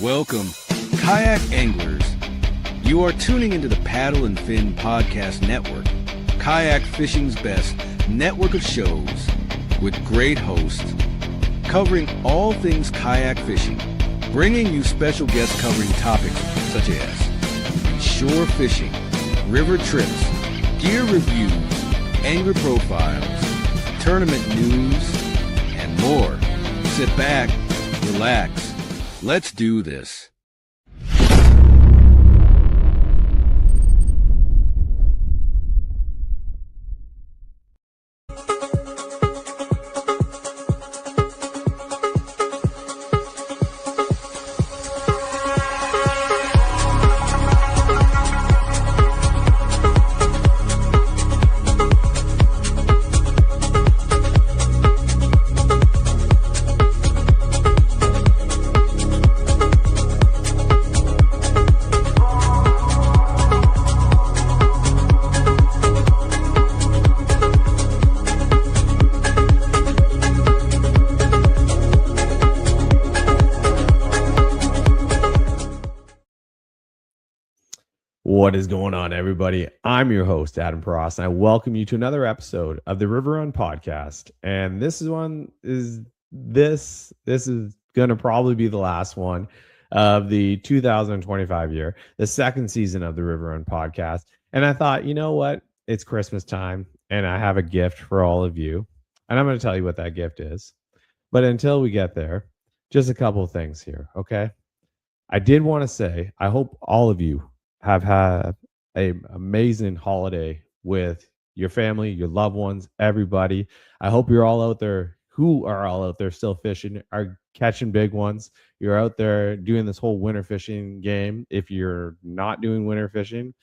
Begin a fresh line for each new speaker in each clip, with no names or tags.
Welcome, kayak anglers. You are tuning into the Paddle and Fin Podcast Network, kayak fishing's best network of shows with great hosts covering all things kayak fishing, bringing you special guests covering topics such as shore fishing, river trips, gear reviews, angler profiles, tournament news, and more. Sit back, relax. Let's do this.
What is going on, everybody? I'm your host, Adam Pross, and I welcome you to another episode of the River Run Podcast. And this is going to probably be the last one of the 2025 year, the second season of the River Run Podcast. And I thought, you know what? It's Christmas time, and I have a gift for all of you. And I'm going to tell you what that gift is. But until we get there, just a couple of things here, okay? I did want to say, I hope all of you have had an amazing holiday with your family, your loved ones, everybody. I hope you're all out there who are all out there still fishing, are catching big ones. You're out there doing this whole winter fishing game. If you're not doing winter fishing,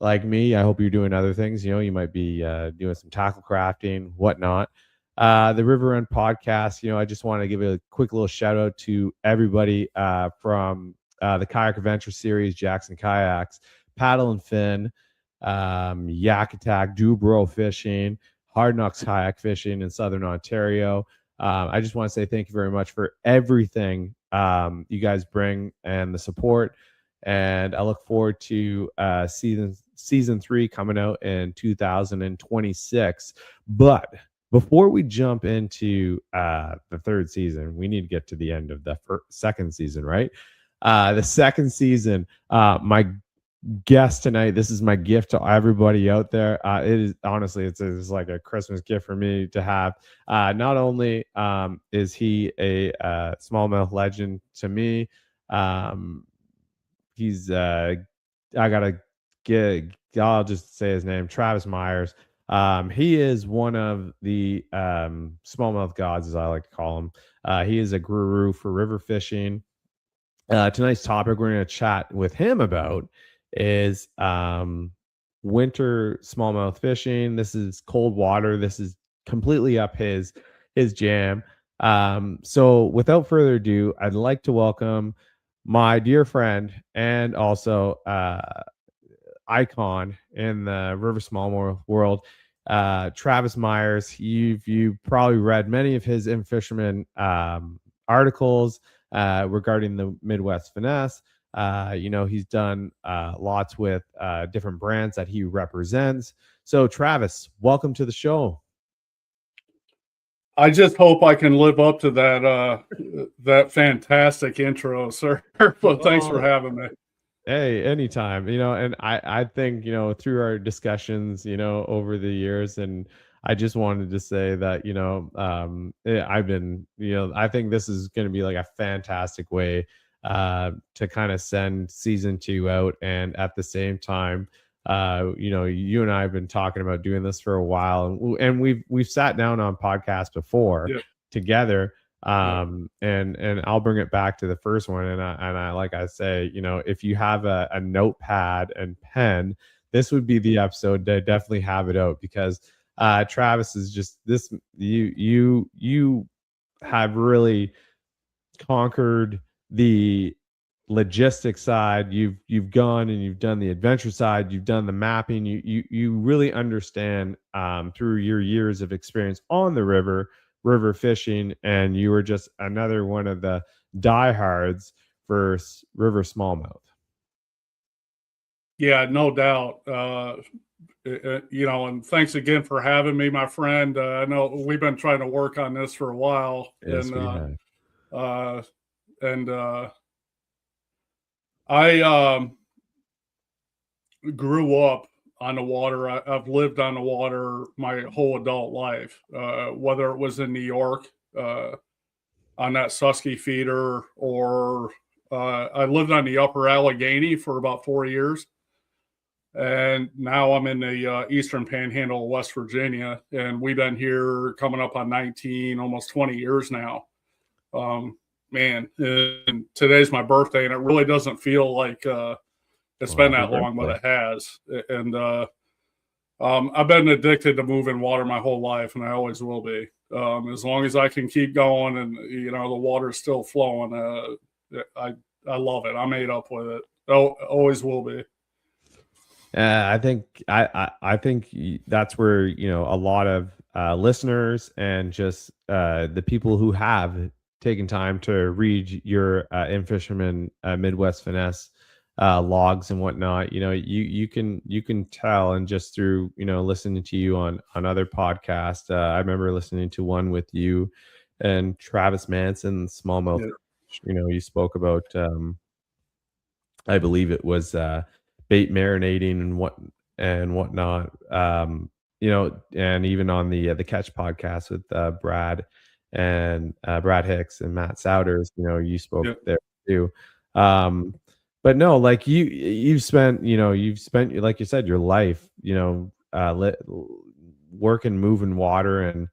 like me, I hope you're doing other things. You know, you might be doing some tackle crafting, whatnot. The River Run Podcast, you know, I just want to give a quick little shout out to everybody from the Kayak Adventure Series, Jackson Kayaks, Paddle and Fin, Yak Attack, Dubro Fishing, Hard Knocks Kayak Fishing in Southern Ontario. I just want to say thank you very much for everything you guys bring and the support. And I look forward to season 3 coming out in 2026. But before we jump into the third season, we need to get to the end of the second season, right? The second season, my guest tonight, this is my gift to everybody out there. It is honestly, it's like a Christmas gift for me to have. Not only is he a smallmouth legend to me, he's I'll just say his name, Travis Myers. He is one of the smallmouth gods, as I like to call him. He is a guru for river fishing. Tonight's topic we're going to chat with him about is winter smallmouth fishing. This is cold water. This is completely up his jam. So without further ado, I'd like to welcome my dear friend and also icon in the river smallmouth world, Travis Myers. You've probably read many of his In-Fisherman articles regarding the Midwest Finesse. You know, he's done lots with different brands that he represents. So Travis, welcome to the show.
I just hope I can live up to that fantastic intro, sir. Well, thanks for having me.
Hey, anytime, you know, and I think, you know, through our discussions, you know, over the years, and I just wanted to say that, you know, I've been, you know, I think this is going to be like a fantastic way to kind of send season 2 out. And at the same time, you know, you and I have been talking about doing this for a while, and we've sat down on podcasts before together. And I'll bring it back to the first one. And I like I say, you know, if you have a notepad and pen, this would be the episode to definitely have it out, because Travis is just this, you have really conquered the logistics side, you've gone and you've done the adventure side, you've done the mapping, you really understand through your years of experience on the river fishing, and you were just another one of the diehards for river smallmouth.
Yeah, no doubt. And thanks again for having me, my friend. I know we've been trying to work on this for a while,
Yes,
and
we have.
I grew up on the water. I've lived on the water my whole adult life, whether it was in New York on that Susky feeder, or I lived on the upper Allegheny for about 4 years. And now I'm in the Eastern Panhandle of West Virginia, and we've been here coming up on 19, almost 20 years now. Man, and today's my birthday, and it really doesn't feel like it's been that long, but it has. And I've been addicted to moving water my whole life, and I always will be. As long as I can keep going, and the water's still flowing, I love it. I'm ate up with it. Always will be.
I think that's where a lot of listeners and just the people who have taken time to read your In-Fisherman Midwest Finesse logs and whatnot. You can tell, and just through listening to you on other podcasts. I remember listening to one with you and Travis Manson, Smallmouth.
Yeah.
You spoke about I believe it was bait marinating and whatnot. And even on the Catch podcast with Brad and Brad Hicks and Matt Souders, you spoke there too. But no, like you've spent like you said, your life, working, moving water, and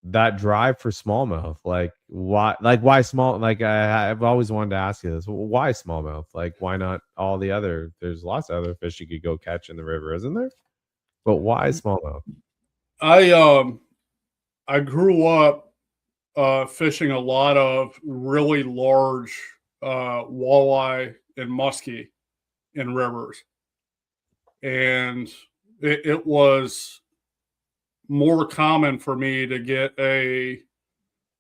that drive for smallmouth. Like why small? Like I've always wanted to ask you this: why smallmouth? Like why not all the other? There's lots of other fish you could go catch in the river, isn't there? But why smallmouth?
I grew up fishing a lot of really large walleye and muskie in rivers, and it was more common for me to get a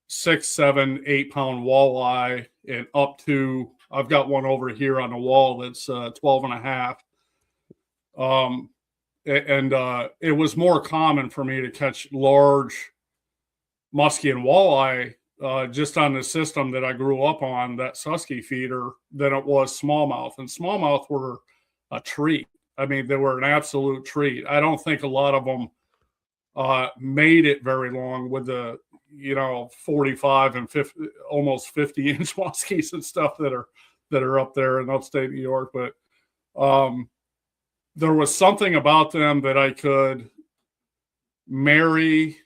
6, 7, 8 pound walleye, and up to, I've got one over here on the wall that's 12 and a half. It was more common for me to catch large muskie and walleye just on the system that I grew up on, that Susky feeder, than it was smallmouth. And smallmouth were a treat. I mean, they were an absolute treat. I don't think a lot of them made it very long with the 45 and 50, almost 50-inch muskies and stuff that are up there in upstate New York. But there was something about them that I could marry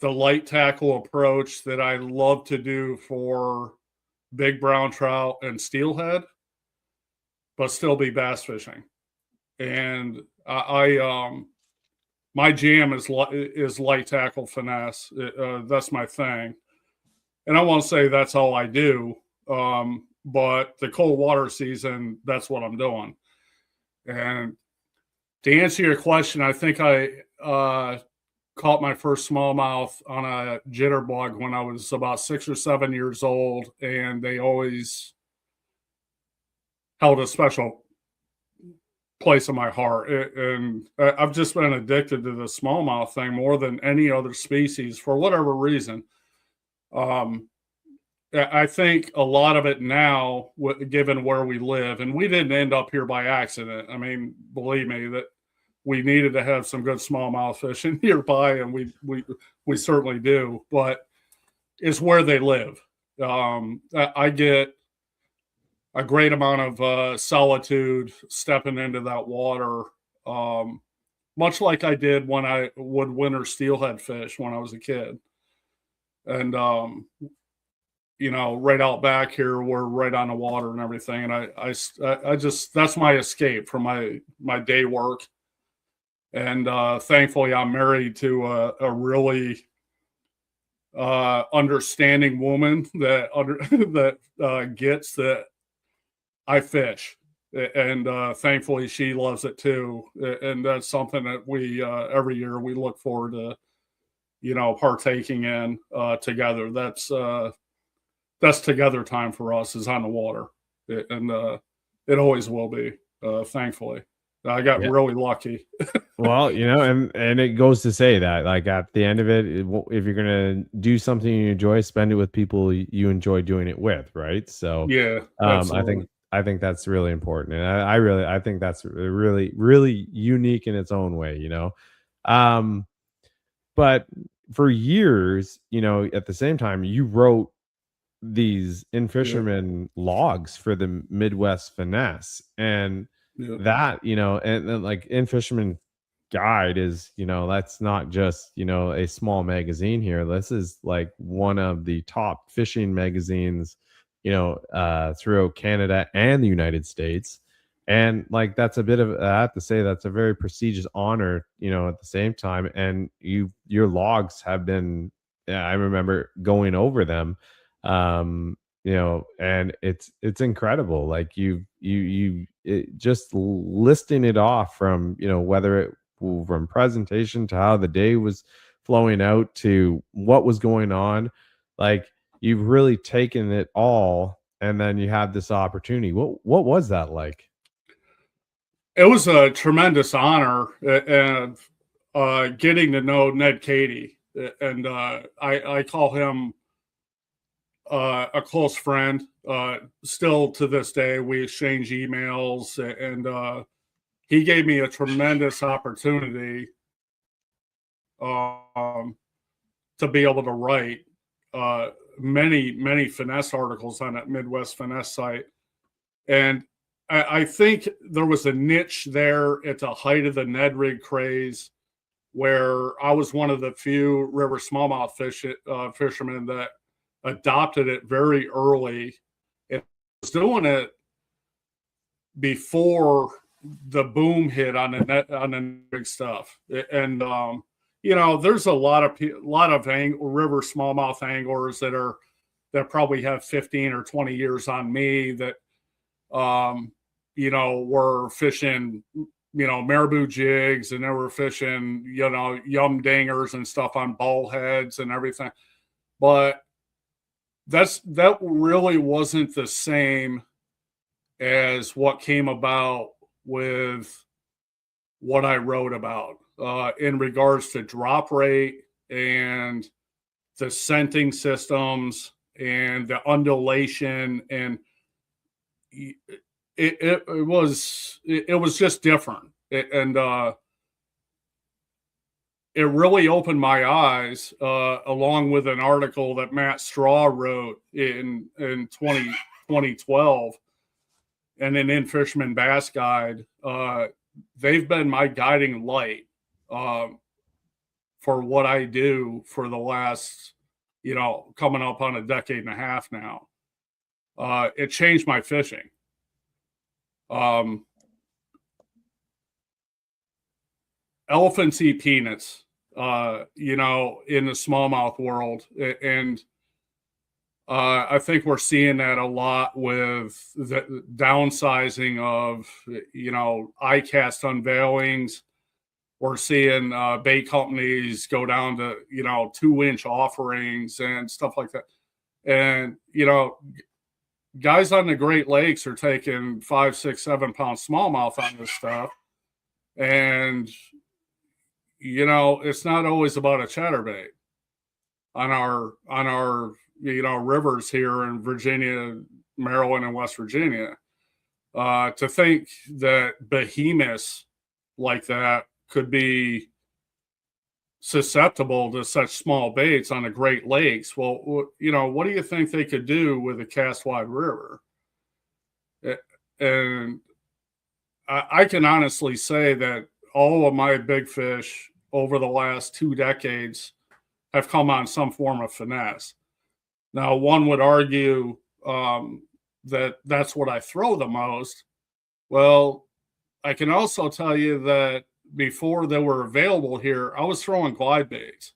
the light tackle approach that I love to do for big brown trout and steelhead, but still be bass fishing. And my jam is light tackle finesse. That's my thing. And I won't say that's all I do, but the cold water season, that's what I'm doing. And to answer your question, I think I caught my first smallmouth on a jitterbug when I was about 6 or 7 years old, and they always held a special place in my heart. And I've just been addicted to the smallmouth thing more than any other species for whatever reason. I think a lot of it now, given where we live, and we didn't end up here by accident. I mean, believe me, that we needed to have some good smallmouth fishing nearby, and we certainly do. But it's where they live. I get a great amount of solitude stepping into that water, much like I did when I would winter steelhead fish when I was a kid. And right out back here, we're right on the water and everything. And I just, that's my escape from my day work. And thankfully, I'm married to a really understanding woman that gets that I fish, and thankfully she loves it too. And that's something that we every year we look forward to, partaking in together. That's together time for us, is on the water, and it always will be. Thankfully, I got really lucky.
Well, and it goes to say that, like, at the end of it, if you're gonna do something you enjoy, spend it with people you enjoy doing it with, right? So,
Yeah,
I think that's really important, and I think that's really really unique in its own way, Um, but for years, at the same time, you wrote these In-Fisherman logs for the Midwest Finesse, and
yeah,
that, and then, like, In-Fisherman guide is, that's not just, a small magazine here. This is like one of the top fishing magazines, throughout Canada and the United States. And, like, that's a bit of, I have to say, that's a very prestigious honor, at the same time. And your logs have been, yeah, I remember going over them, and it's incredible. Like, just listing it off from, whether it from presentation to how the day was flowing out to what was going on. Like, you've really taken it all, and then you have this opportunity. What was that like?
it was a tremendous honor, and getting to know Ned Cady, and I call him a close friend. Still to this day, we exchange emails, and he gave me a tremendous opportunity to be able to write many finesse articles on that Midwest Finesse site. And I think there was a niche there at the height of the Ned rig craze, where I was one of the few river smallmouth fishermen that adopted it very early, and was doing it before the boom hit on the big stuff. And there's a lot of river smallmouth anglers that probably have 15 or 20 years on me that were fishing marabou jigs, and they were fishing yum dingers and stuff on ball heads and everything. But that really wasn't the same as what came about with what I wrote about in regards to drop rate and the scenting systems and the undulation, and it was just different. And it really opened my eyes, along with an article that Matt Straw wrote in 2012, and an In-Fisherman Bass Guide. They've been my guiding light for what I do for the last, coming up on a decade and a half now. It changed my fishing. Elephants eat peanuts, in the smallmouth world. And I think we're seeing that a lot with the downsizing of, ICAST unveilings. We're seeing bait companies go down to, 2-inch offerings and stuff like that. And, guys on the Great Lakes are taking 5, 6, 7 pound smallmouth on this stuff. And, it's not always about a chatterbait on our rivers here in Virginia, Maryland, and West Virginia. To think that behemoths like that could be susceptible to such small baits on the Great Lakes. Well, what do you think they could do with a cast wide river? And I can honestly say that all of my big fish over the last 2 decades have come on some form of finesse. Now, one would argue that that's what I throw the most. Well, I can also tell you that before they were available here, I was throwing glide baits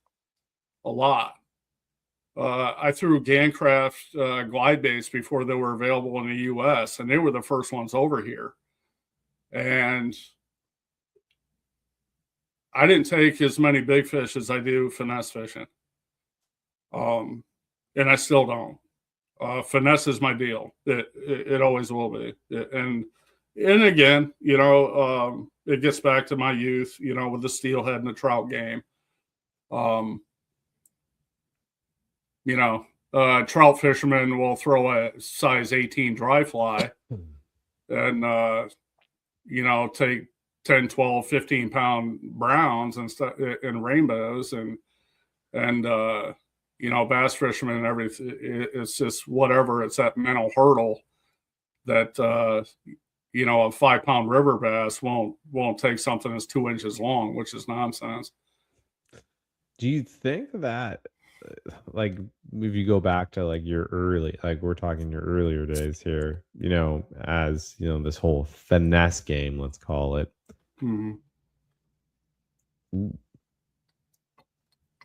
a lot. I threw Gancraft glide baits before they were available in the U.S., and they were the first ones over here. And I didn't take as many big fish as I do finesse fishing. And I still don't. Finesse is my deal. It always will be. And again, it gets back to my youth, with the steelhead and the trout game. Trout fishermen will throw a size 18 dry fly and, take 10, 12, 15 pound browns and stuff and rainbows and bass fishermen and everything. It's just whatever. It's that mental hurdle that, a 5 pound river bass won't take something that's 2 inches long, which is nonsense.
Do you think that, like, if you go back to like your early, like we're talking your earlier days here, as this whole finesse game, let's call it,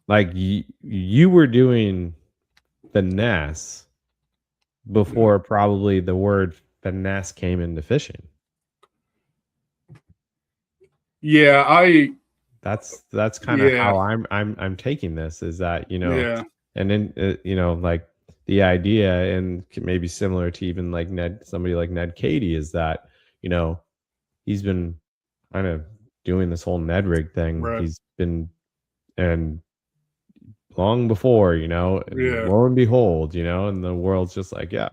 like you were doing finesse before probably the word finesse came into fishing.
Yeah,
that's kind of how I'm taking this, is that, and then like the idea, and maybe similar to even like somebody like Ned Cady, is that he's been kind of doing this whole Ned rig thing.
Right.
He's been, and long before, lo and behold, and the world's just like, yeah,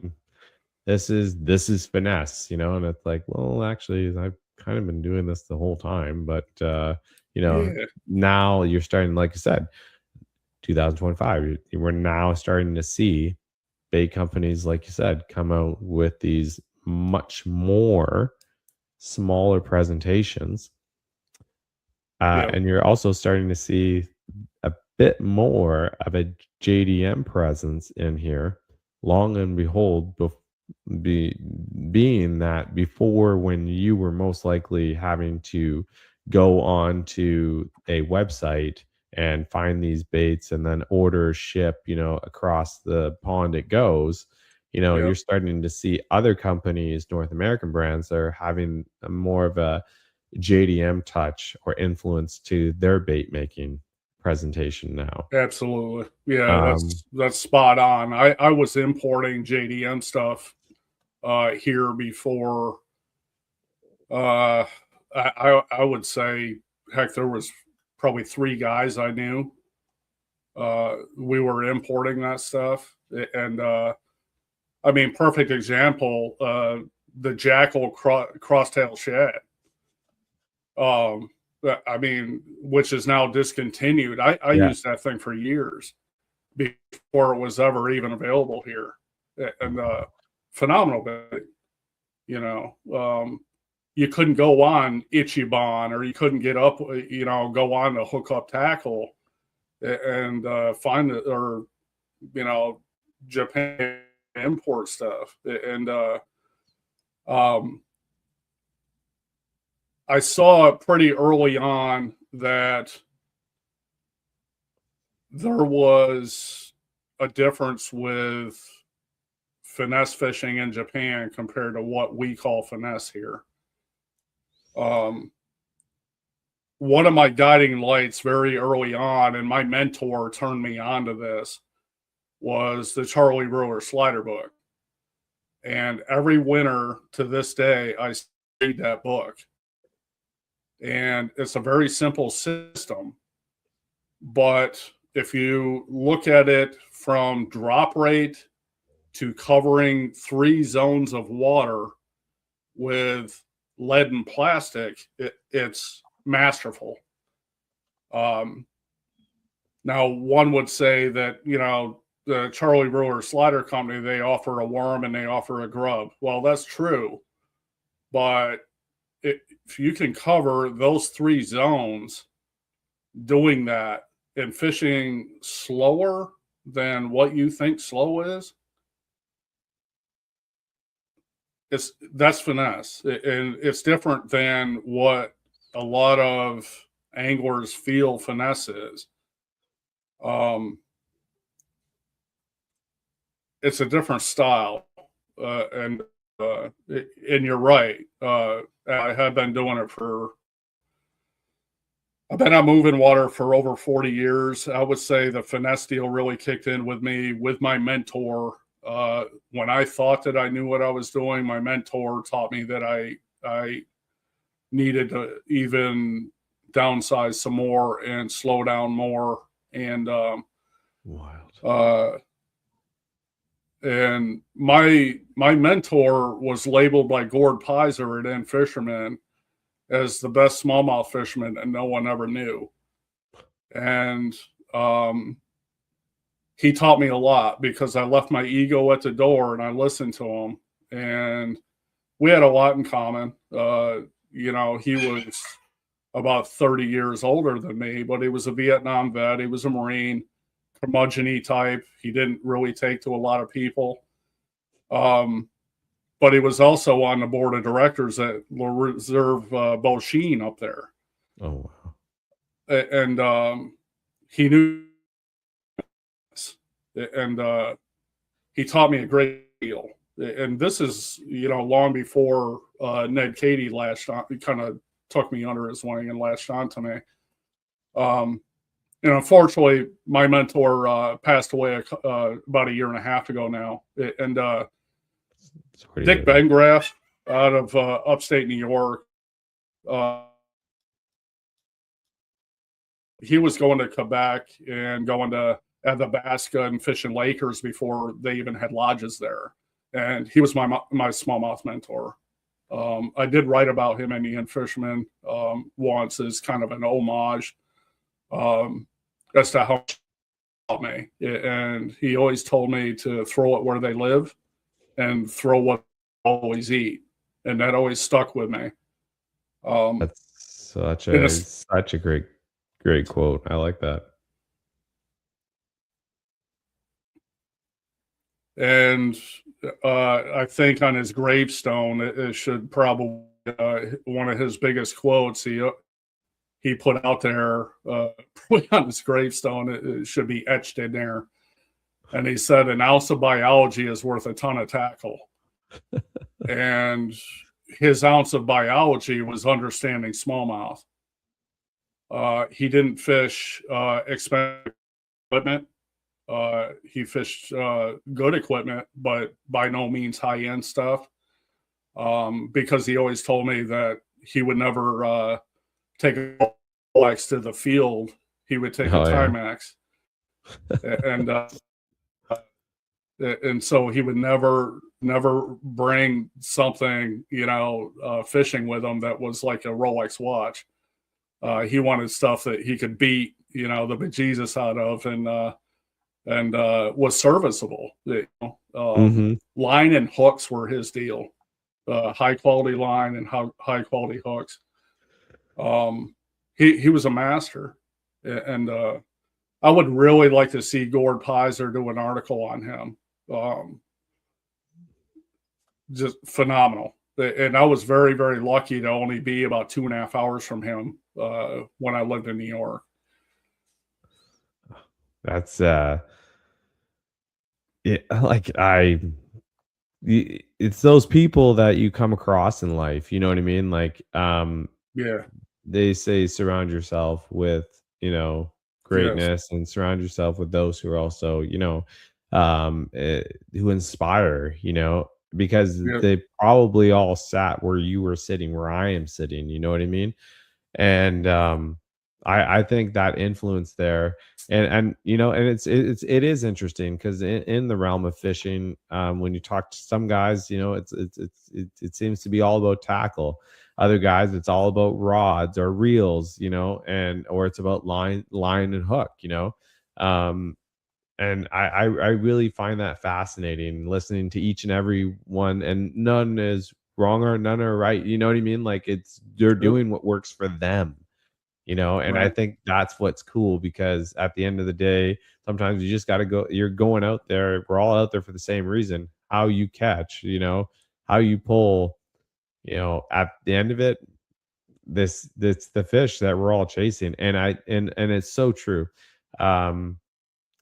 this is finesse, and it's like, well, actually, I've kind of been doing this the whole time, but now you're starting, like you said, 2025, we're now starting to see bait companies, like you said, come out with these much more smaller presentations, and you're also starting to see a bit more of a JDM presence in here. Long and behold, being that before, when you were most likely having to go on to a website and find these baits and then order, ship, across the pond it goes, you're starting to see other companies, North American brands, that are having more of a JDM touch or influence to their bait making presentation now.
Absolutely. Yeah, that's spot on. I was importing JDM stuff here before. I would say, heck, there was probably 3 guys I knew. We were importing that stuff, and perfect example, the Jackal crosstail shad. Which is now discontinued. I used that thing for years before it was ever even available here, and phenomenal bait. You couldn't go on Ichiban, or you couldn't get up, go on to Hook Up Tackle and find it, or Japan import stuff. And I saw pretty early on that there was a difference with finesse fishing in Japan compared to what we call finesse here. One of my guiding lights very early on, and my mentor turned me on to this, was the Charlie Brewer Slider book. And every winter to this day, I read that book. And it's a very simple system. But if you look at it from drop rate to covering 3 zones of water with lead and plastic, it's masterful. Now, one would say that, the Charlie Brewer Slider Company, they offer a worm and they offer a grub. Well, that's true. But if you can cover those 3 zones doing that and fishing slower than what you think slow is, that's finesse. And it's different than what a lot of anglers feel finesse is. it's a different style, and you're right. I have been doing it for. I've been on moving water for over 40 years. I would say the finesse deal really kicked in with me with my mentor. When I thought that I knew what I was doing, my mentor taught me that I needed to even downsize some more and slow down more. And
Wild.
And my mentor was labeled by Gord Pizer at In-Fisherman as the best smallmouth fisherman, and no one ever knew. And he taught me a lot because I left my ego at the door and I listened to him, and we had a lot in common. You know, he was about 30 years older than me, but he was a Vietnam vet. He was a Marine, curmudgeon-y type. He didn't really take to a lot of people. But he was also on the board of directors at La Reserve Boasting up there.
Oh, wow.
And he knew this. And he taught me a great deal. And this is, you know, long before Ned Cady latched on, kind of took me under his wing and latched on to me. And unfortunately, my mentor passed away about a year and a half ago now. And Dick Bengraff out of upstate New York, he was going to Quebec and going to Athabasca and fishing Lakers before they even had lodges there. And he was my smallmouth mentor. I did write about him in the In-Fisherman once as kind of an homage as to how he taught me. And he always told me to throw it where they live and throw what they always eat. And that always stuck with me.
That's such a great quote. I like that.
And I think on his gravestone, it should probably one of his biggest quotes he put out there on his gravestone. It should be etched in there. And he said, "An ounce of biology is worth a ton of tackle." And his ounce of biology was understanding smallmouth. He didn't fish expensive equipment. He fished good equipment, but by no means high-end stuff, because he always told me that he would never take a Rolex to the field. He would take a Timex. And so he would never bring something, you know, fishing with him that was like a Rolex watch. He wanted stuff that he could beat, you know, the bejesus out of, and was serviceable. You know? Line and hooks were his deal. High quality line and high quality hooks. He was a master, and I would really like to see Gord Pizer do an article on him. Just phenomenal. And I was very, very lucky to only be about 2.5 hours from him when I lived in New York.
That's it's those people that you come across in life, you know what I mean? Like
Yeah.
They say surround yourself with, you know, greatness, and surround yourself with those who are also, you know, who inspire, you know, because they probably all sat where you were sitting, where I am sitting, you know what I mean? And I think that influence there, and you know, and it is interesting because in the realm of fishing, when you talk to some guys, you know, it seems to be all about tackle. Other guys, it's all about rods or reels, you know, or it's about line and hook, you know. And I really find that fascinating, listening to each and every one, and none is wrong or none are right. You know what I mean? Like they're doing what works for them, you know. And I think that's what's cool, because at the end of the day, sometimes you just got to go. You're going out there. We're all out there for the same reason. How you catch, you know, how you pull, you know, at the end of it, this the fish that we're all chasing. And and it's so true.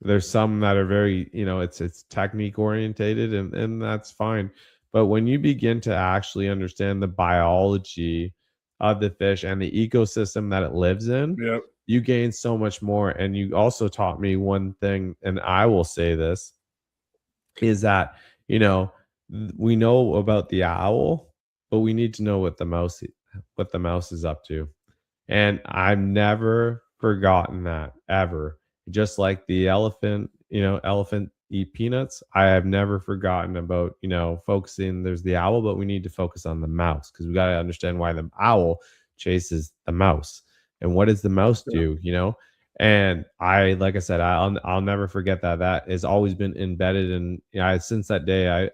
There's some that are very, it's technique orientated, and that's fine. But when you begin to actually understand the biology of the fish and the ecosystem that it lives in,
Yep.
you gain so much more. And you also taught me one thing, and I will say this, is that, we know about the owl, but we need to know what the mouse is up to. And I've never forgotten that, ever. Just like the elephant, elephant eat peanuts. I have never forgotten about, focusing. There's the owl, but we need to focus on the mouse, because we got to understand why the owl chases the mouse. And what does the mouse do, And like I said, I'll never forget that. That has always been embedded in, since that day.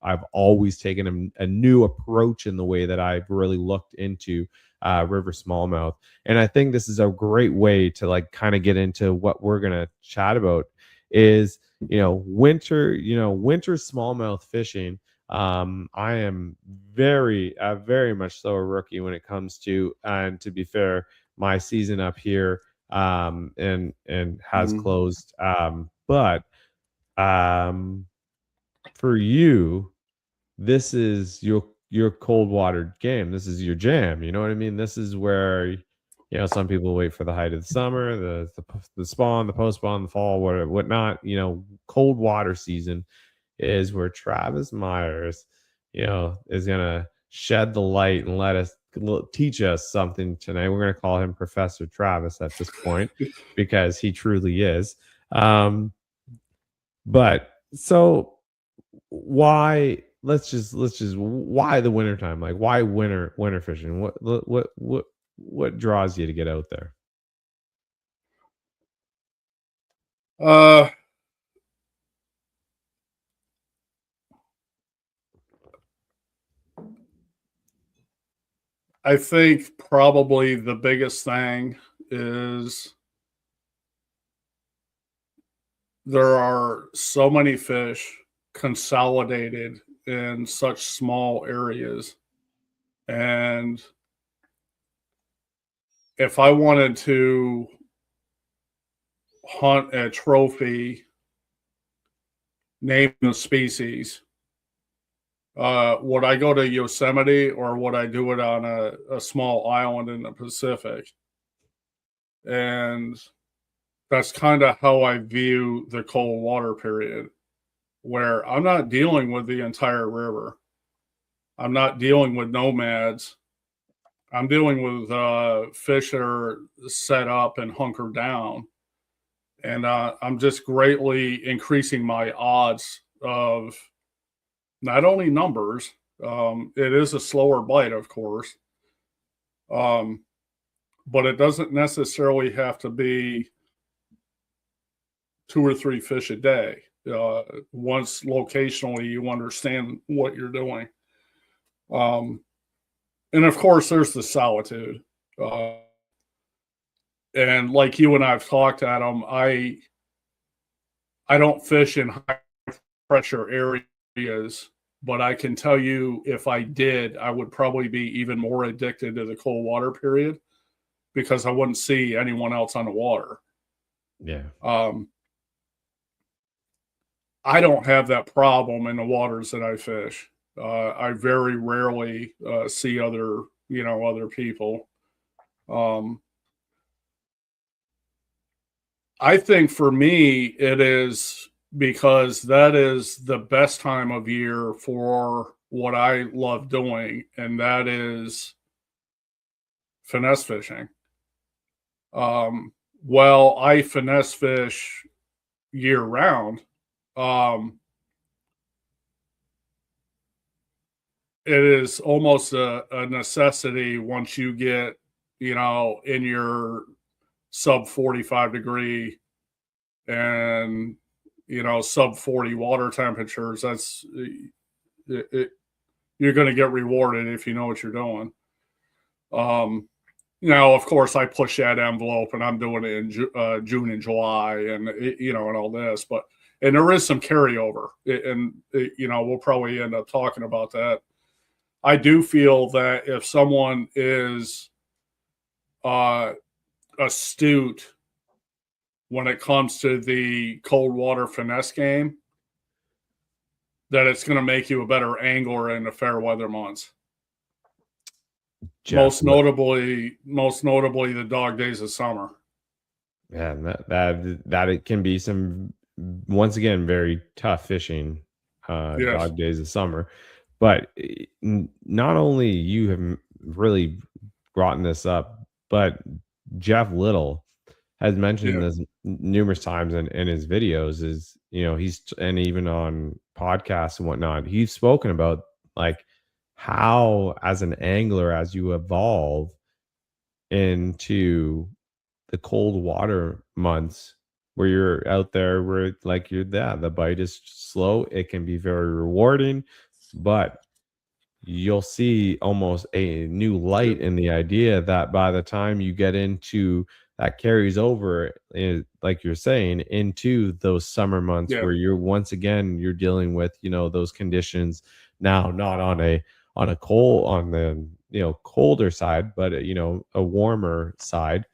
I've always taken a new approach in the way that I've really looked into river smallmouth. And I think this is a great way to like kind of get into what we're going to chat about is, winter smallmouth fishing. I am very much so a rookie when it comes to, and to be fair, my season up here and has closed. But for you, this is your cold water game. This is your jam. You know what I mean? This is where, some people wait for the height of the summer, the spawn, the post spawn, the fall, whatnot. Cold water season is where Travis Myers, is gonna shed the light and teach us something tonight. We're gonna call him Professor Travis at this point because he truly is. But so why? Let's just why the wintertime? Like, why winter fishing? What draws you to get out there?
I think probably the biggest thing is there are so many fish consolidated in such small areas. And if I wanted to hunt a trophy, name the species, would I go to Yosemite or would I do it on a small island in the Pacific? And that's kind of how I view the cold water period, where I'm not dealing with the entire river. I'm not dealing with nomads. I'm dealing with fish that are set up and hunkered down. And I'm just greatly increasing my odds of not only numbers. It is a slower bite, of course. But it doesn't necessarily have to be 2 or 3 fish a day. Once locationally you understand what you're doing. And of course, there's the solitude. And like you and I've talked, Adam, I don't fish in high pressure areas, but I can tell you if I did, I would probably be even more addicted to the cold water period because I wouldn't see anyone else on the water.
Yeah.
I don't have that problem in the waters that I fish. I very rarely see other people. I think for me, it is because that is the best time of year for what I love doing, and that is finesse fishing. Well, I finesse fish year round. It is almost a necessity once you get, in your sub 45 degree and, sub 40 water temperatures. That's you're going to get rewarded if you know what you're doing. Of course, I push that envelope and I'm doing it in June and July and, and all this, and there is some carryover and, we'll probably end up talking about that. I do feel that if someone is astute when it comes to the cold water finesse game, that it's going to make you a better angler in the fair weather months.
Jeff,
Most notably the dog days of summer.
Yeah, and that it can be some, once again, very tough fishing
Yes.
dog days of summer. But not only you have really brought this up, but Jeff Little has mentioned this numerous times in his videos. Is, you know, and even on podcasts and whatnot, he's spoken about like how, as an angler, as you evolve into the cold water months where you're out there where like the bite is slow, it can be very rewarding, but you'll see almost a new light in the idea that by the time you get into that carries over, like you're saying, into those summer months where you're once again you're dealing with, you know, those conditions now, not on the colder side, but you know, a warmer side,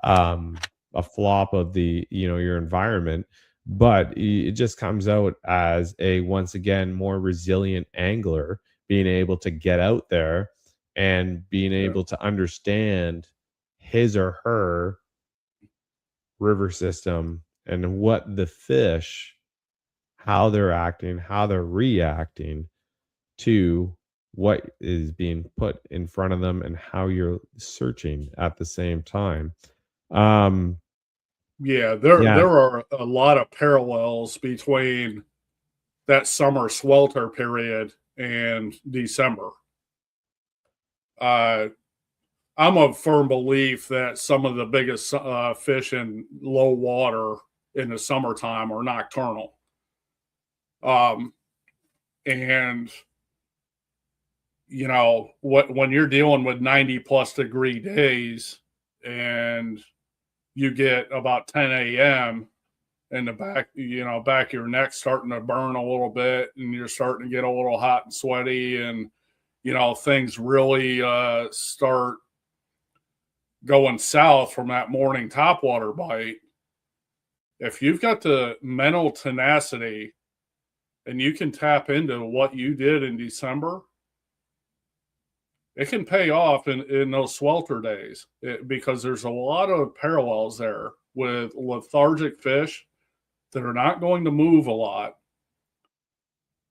a flop of the, you know, your environment, but it just comes out as a, once again, more resilient angler, being able to get out there and being able to understand his or her river system and what the fish, how they're acting, how they're reacting to what is being put in front of them, and how you're searching at the same time.
There are a lot of parallels between that summer swelter period and December. I'm of firm belief that some of the biggest fish in low water in the summertime are nocturnal. And you know, when you're dealing with 90 plus degree days and you get about 10 a.m. and the back of your neck starting to burn a little bit, and you're starting to get a little hot and sweaty, and, you know, things really start going south from that morning topwater bite. If you've got the mental tenacity and you can tap into what you did in December, it can pay off in those swelter days, because there's a lot of parallels there with lethargic fish that are not going to move a lot.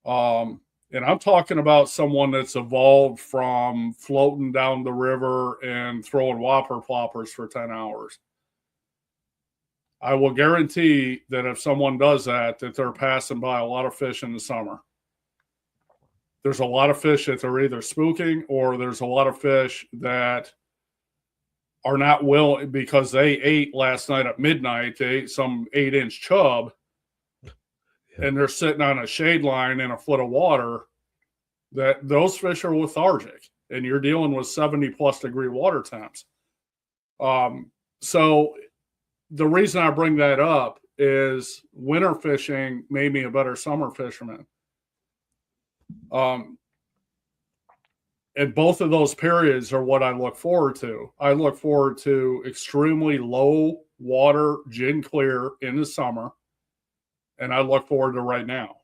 And I'm talking about someone that's evolved from floating down the river and throwing whopper ploppers for 10 hours. I will guarantee that if someone does that they're passing by a lot of fish in the summer. There's a lot of fish that they're either spooking, or there's a lot of fish that are not willing because they ate last night at midnight. They ate some 8-inch chub, and they're sitting on a shade line in a foot of water. That those fish are lethargic, and you're dealing with 70 plus degree water temps. So the reason I bring that up is winter fishing made me a better summer fisherman. And both of those periods are what I look forward to. I look forward to extremely low water, gin clear in the summer, and I look forward to right now.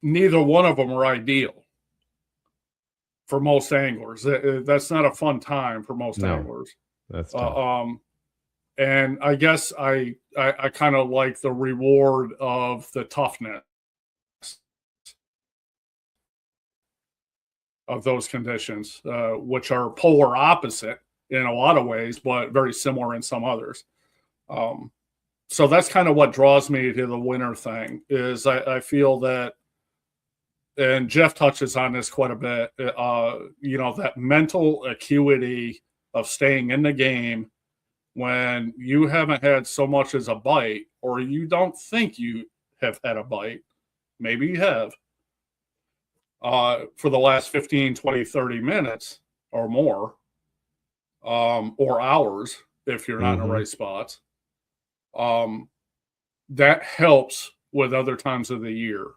Neither one of them are ideal for most anglers. That's not a fun time for most anglers.
That's tough.
And I guess I kind of like the reward of the toughness of those conditions, which are polar opposite in a lot of ways, but very similar in some others. So that's kind of what draws me to the winter thing, is I feel that, and Jeff touches on this quite a bit, you know, that mental acuity of staying in the game when you haven't had so much as a bite, or you don't think you have had a bite. Maybe you have. For the last 15, 20, 30 minutes or more, or hours, if you're not in the right spots. That helps with other times of the year.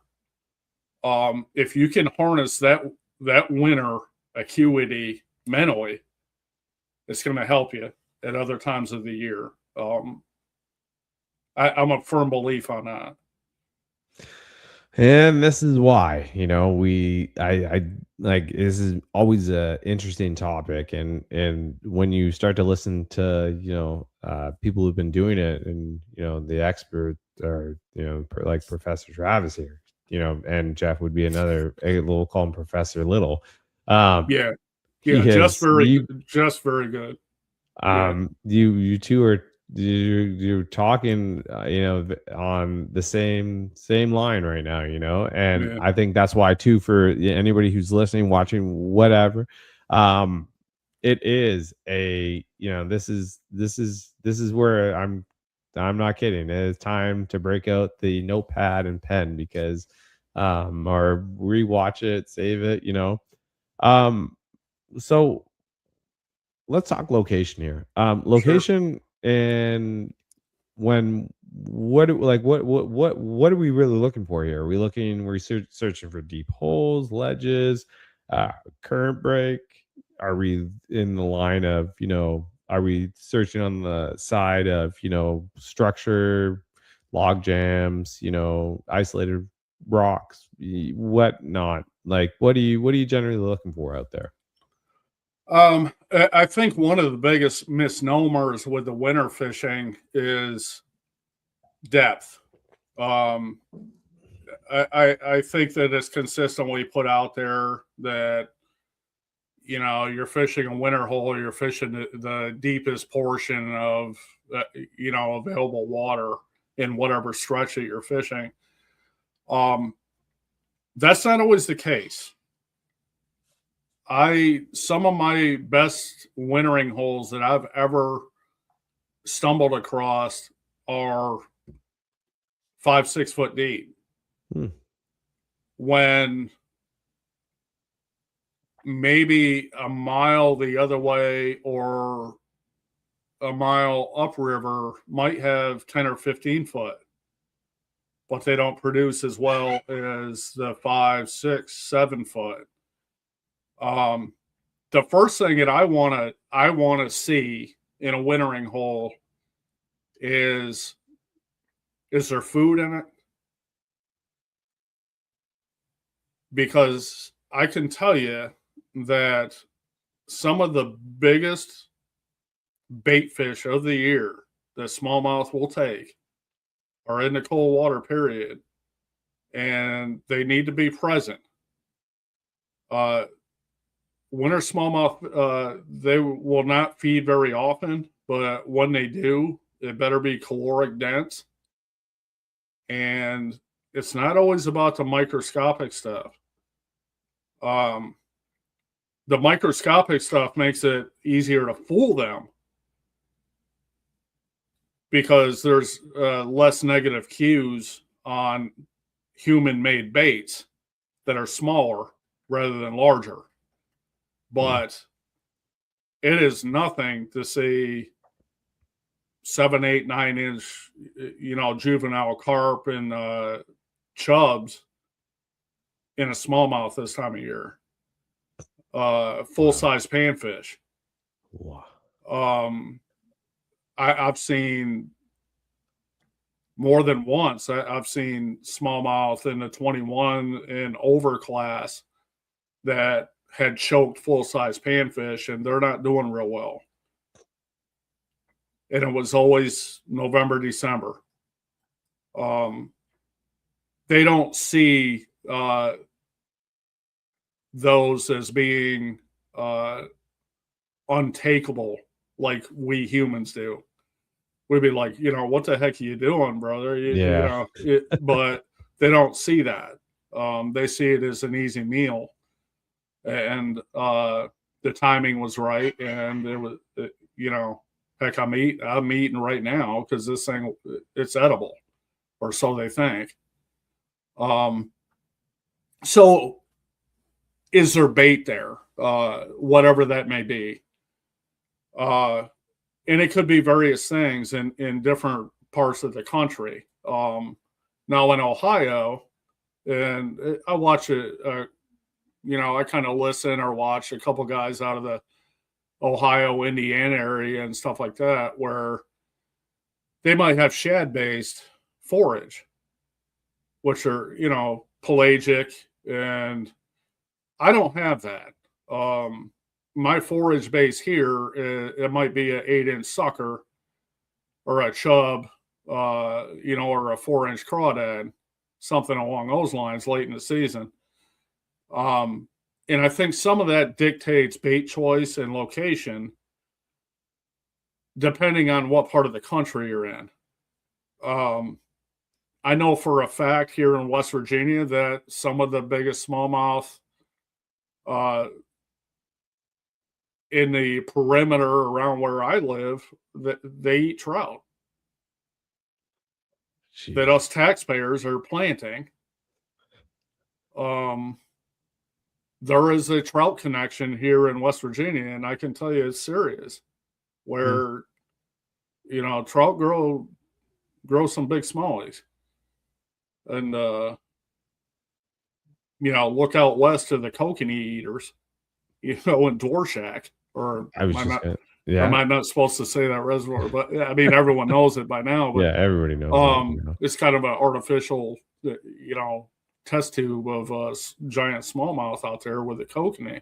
If you can harness that winter acuity mentally, it's going to help you. at other times of the year. I'm a firm belief on that.
And this is why, I like, this is always a interesting topic. And when you start to listen to, people who've been doing it, and, the experts are, like Professor Travis here, and Jeff would be another, we'll call him Professor Little.
Yeah.
He
just
is,
very good.
You two are, you're talking, on the same line right now, and
Yeah.
I think that's why too, for anybody who's listening, watching, whatever, it is a, this is where I'm not kidding. It is time to break out the notepad and pen, because or rewatch it, save it, so let's talk location here. Location, and when, what are we really looking for here? Are we looking? We're searching for deep holes, ledges, current break? Are we in the line of, are we searching on the side of, structure, log jams, isolated rocks, whatnot? Like, what are you generally looking for out there?
I think one of the biggest misnomers with the winter fishing is depth. I think that it's consistently put out there that, you're fishing a winter hole, you're fishing the deepest portion of, available water in whatever stretch that you're fishing. That's not always the case. Some of my best wintering holes that I've ever stumbled across are 5-6 foot deep. When maybe a mile the other way or a mile upriver might have 10 or 15 foot, but they don't produce as well as the 5, 6, 7 foot. The first thing that I want to see in a wintering hole is there food in it? Because I can tell you that some of the biggest bait fish of the year that smallmouth will take are in the cold water period, and they need to be present. Winter smallmouth, they will not feed very often, but when they do, it better be caloric dense. And it's not always about the microscopic stuff. The microscopic stuff makes it easier to fool them because there's less negative cues on human-made baits that are smaller rather than larger. But it is nothing to see 7, 8, 9 inch, juvenile carp and chubs in a smallmouth this time of year. Full size panfish.
Wow.
I've seen more than once. I've seen smallmouth in the 21 and over class that had choked full size panfish, and they're not doing real well. And it was always November, December. They don't see those as being untakeable like we humans do. We'd be like, what the heck are you doing, brother? But they don't see that. They see it as an easy meal. And the timing was right. And it was, heck, I'm eating right now because this thing, it's edible, or so they think. So is there bait there? Whatever that may be. And it could be various things in different parts of the country. Now in Ohio, and I watch it, I kind of listen or watch a couple guys out of the Ohio, Indiana area and stuff like that, where they might have shad-based forage, which are, pelagic, and I don't have that. My forage base here, it might be an 8-inch sucker or a chub, or a 4-inch crawdad, something along those lines late in the season. And I think some of that dictates bait choice and location, depending on what part of the country you're in. I know for a fact here in West Virginia that some of the biggest smallmouth in the perimeter around where I live, that they eat trout.
Jeez.
That us taxpayers are planting. There is a trout connection here in West Virginia, and I can tell you it's serious. Where trout grow some big smallies, and look out west to the kokanee eaters, in Dvorak. Or
I was
am I not supposed to say that reservoir? But I mean, everyone knows it by now. But,
yeah, everybody knows.
It's kind of an artificial, test tube of a giant smallmouth out there with a kokanee.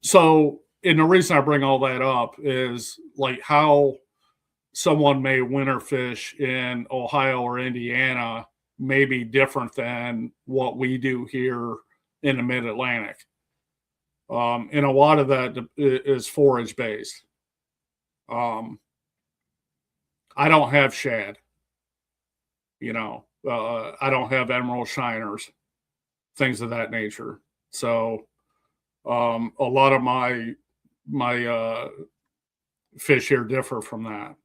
So, and the reason I bring all that up is like how someone may winter fish in Ohio or Indiana may be different than what we do here in the Mid-Atlantic. And a lot of that is forage based. I don't have shad, I don't have emerald shiners, things of that nature. So, a lot of my fish here differ from that.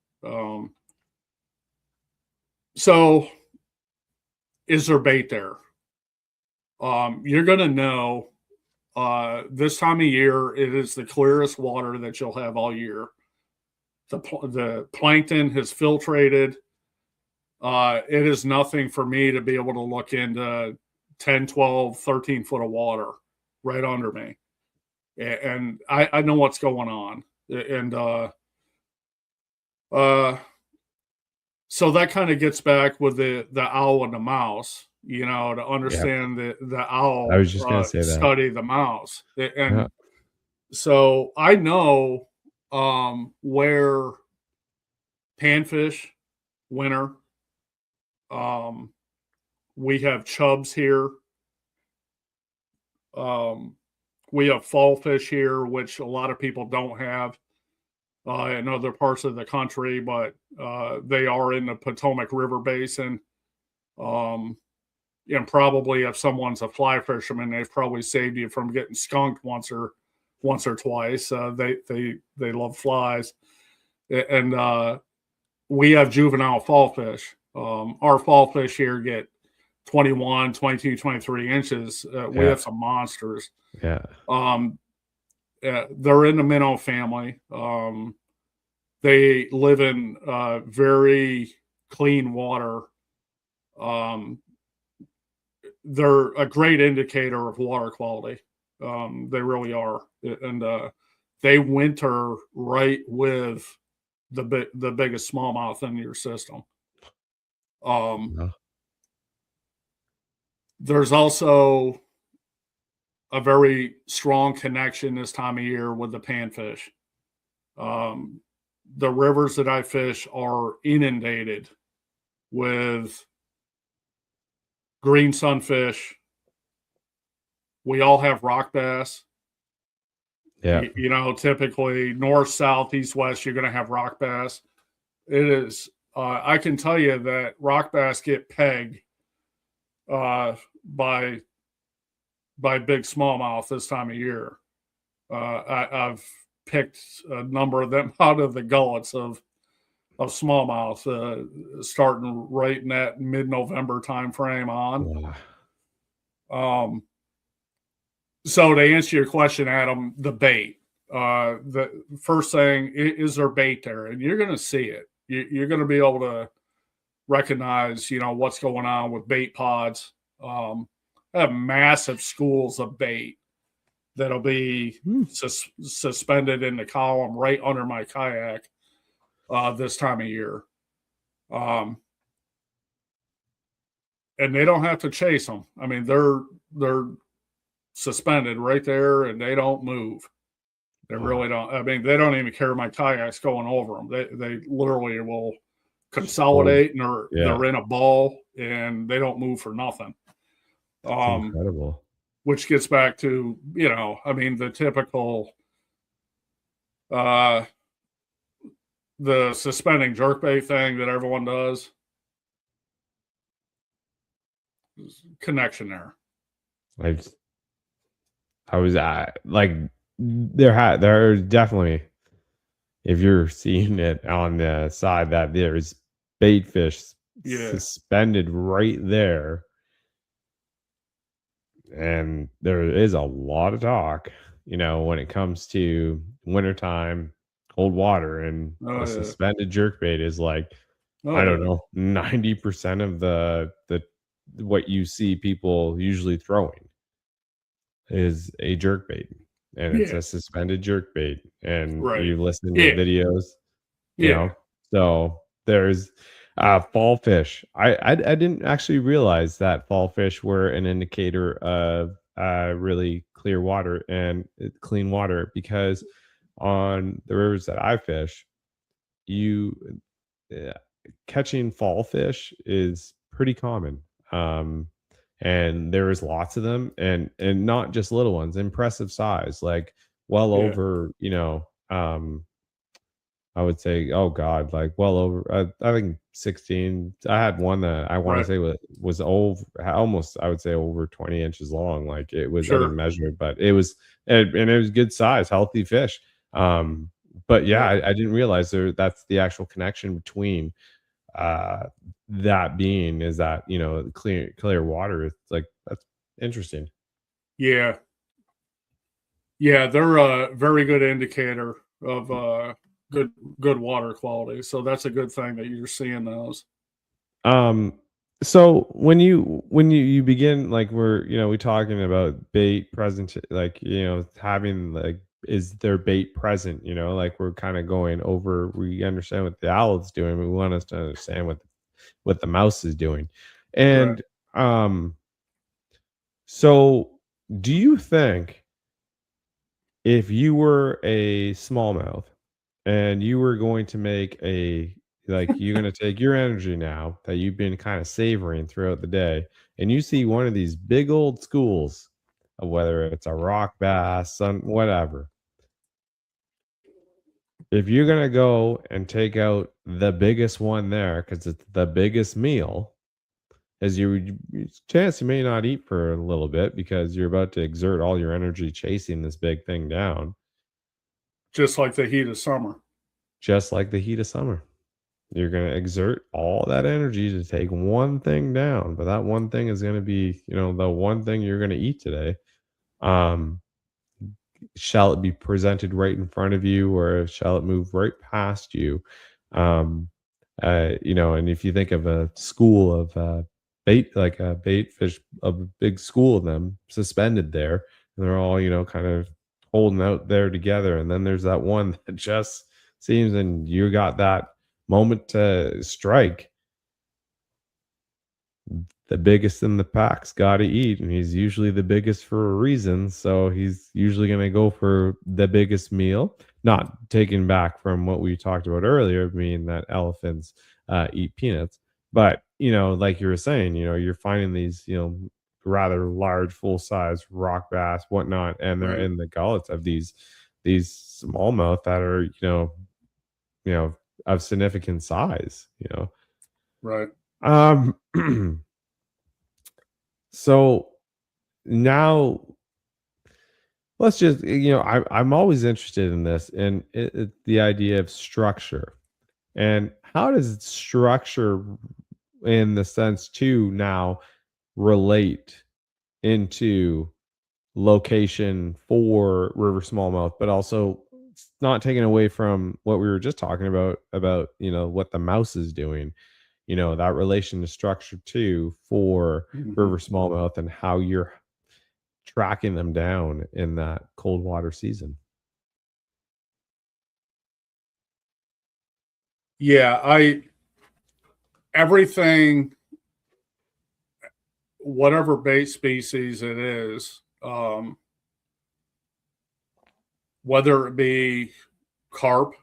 So is there bait there? You're going to know, this time of year, it is the clearest water that you'll have all year. The plankton has filtrated. It is nothing for me to be able to look into 10, 12, 13 foot of water right under me. And I know what's going on. And so that kind of gets back with the owl and the mouse, to understand the owl.
I was just going to say that.
Study the mouse. And so I know where panfish winter. We have chubs here. We have fall fish here, which a lot of people don't have in other parts of the country, but they are in the Potomac River Basin. And probably if someone's a fly fisherman, they've probably saved you from getting skunked once or twice. They love flies. And we have juvenile fall fish. Our fall fish here get 21, 22, 23 inches. We have some monsters.
Yeah.
They're in the minnow family. They live in very clean water. They're a great indicator of water quality. They really are. And they winter right with the biggest smallmouth in your system. There's also a very strong connection this time of year with the panfish. The rivers that I fish are inundated with green sunfish. We all have rock bass.
Yeah.
Typically north, south, east, west, you're going to have rock bass. It is, I can tell you that rock bass get pegged by big smallmouth this time of year. I've picked a number of them out of the gullets of smallmouth, starting right in that mid-November time frame on. Wow. So to answer your question, Adam, the bait. The first thing, is there bait there? And you're going to see it. You're going to be able to recognize, what's going on with bait pods. I have massive schools of bait that'll be suspended in the column right under my kayak this time of year. And they don't have to chase them. I mean, they're suspended right there and they don't move. They really don't. I mean, they don't even care my kayak's going over them. They literally will consolidate and they're in a ball and they don't move for nothing.
That's incredible.
Which gets back to, I mean, the typical the suspending jerkbait thing that everyone does. Connection there.
I was like, there's definitely, if you're seeing it on the side, that there's bait fish suspended right there, and there is a lot of talk, when it comes to wintertime, cold water, and a suspended jerkbait is like, I don't know, 90% of the what you see people usually throwing is a jerkbait, and it's a suspended jerkbait, and you listen to videos, so there's fall fish. I didn't actually realize that fall fish were an indicator of really clear water and clean water, because on the rivers that I fish, catching fall fish is pretty common. And there is lots of them, and not just little ones, impressive size, like over, I would say, oh God, like well over, I think 16. I had one that I want to say was over, almost, I would say over 20 inches long. Like it was, I didn't measure it, but it was, and it was good size, healthy fish. But I didn't realize that's the actual connection between that being is that, clear water. It's like, that's interesting.
They're a very good indicator of good water quality, so that's a good thing that you're seeing those.
So when you begin, like, we talking about bait present, like, having, like, is there bait present, like we're kind of going over, we understand what the owl's doing, we want us to understand what the mouse is doing. And so do you think if you were a smallmouth and you were going to make you're going to take your energy now that you've been kind of savoring throughout the day, and you see one of these big old schools, whether it's a rock bass, whatever, if you're going to go and take out the biggest one there because it's the biggest meal, as chance you may not eat for a little bit because you're about to exert all your energy chasing this big thing down.
Just like the heat of summer.
You're going to exert all that energy to take one thing down, but that one thing is going to be, the one thing you're going to eat today. Shall it be presented right in front of you, or shall it move right past you? And if you think of a school of bait, like a bait fish, a big school of them suspended there, and they're all, kind of holding out there together. And then there's that one that just seems, and you got that moment to strike. The biggest in the pack's got to eat, and he's usually the biggest for a reason. So he's usually going to go for the biggest meal, not taking back from what we talked about earlier, meaning that elephants eat peanuts. But, like you were saying, you're finding these, rather large, full-size rock bass, whatnot, and they're in the gullets of these smallmouth that are, of significant size,
Right.
So now let's just, I'm always interested in this, and the idea of structure, and how does structure, in the sense to now, relate into location for river smallmouth, but also not taking away from what we were just talking about what the mouse is doing, that relation to structure too for river smallmouth, and how you're tracking them down in that cold water season.
Yeah, everything, whatever bait species it is, whether it be carp,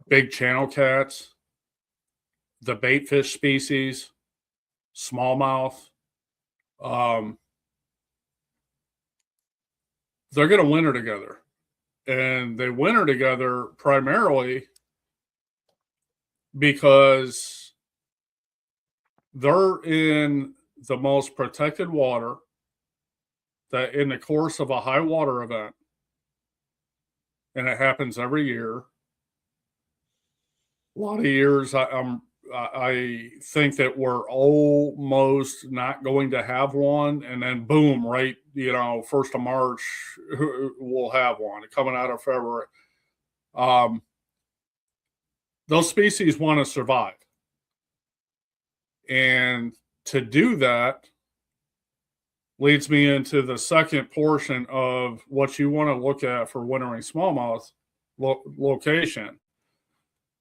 big channel cats, the bait fish species, smallmouth, they're going to winter together. And they winter together primarily because they're in the most protected water, that in the course of a high water event, and it happens every year. A lot of years, I think that we're almost not going to have one, and then boom, right, 1st of March, we'll have one coming out of February. Those species want to survive. And to do that leads me into the second portion of what you want to look at for wintering smallmouth location.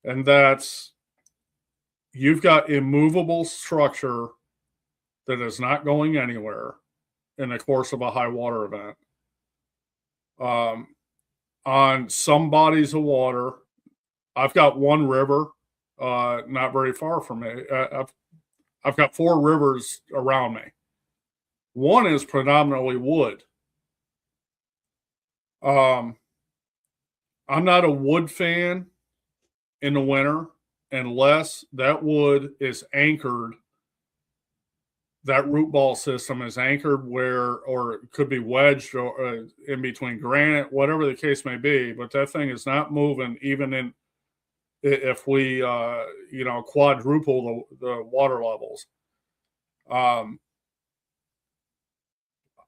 And that's, you've got immovable structure that is not going anywhere in the course of a high water event. On some bodies of water, I've got one river not very far from me. I've got 4 rivers around me. One is predominantly wood. I'm not a wood fan in the winter unless that wood is anchored. That root ball system is anchored or it could be wedged or in between granite, whatever the case may be. But that thing is not moving, even if we quadruple the water levels.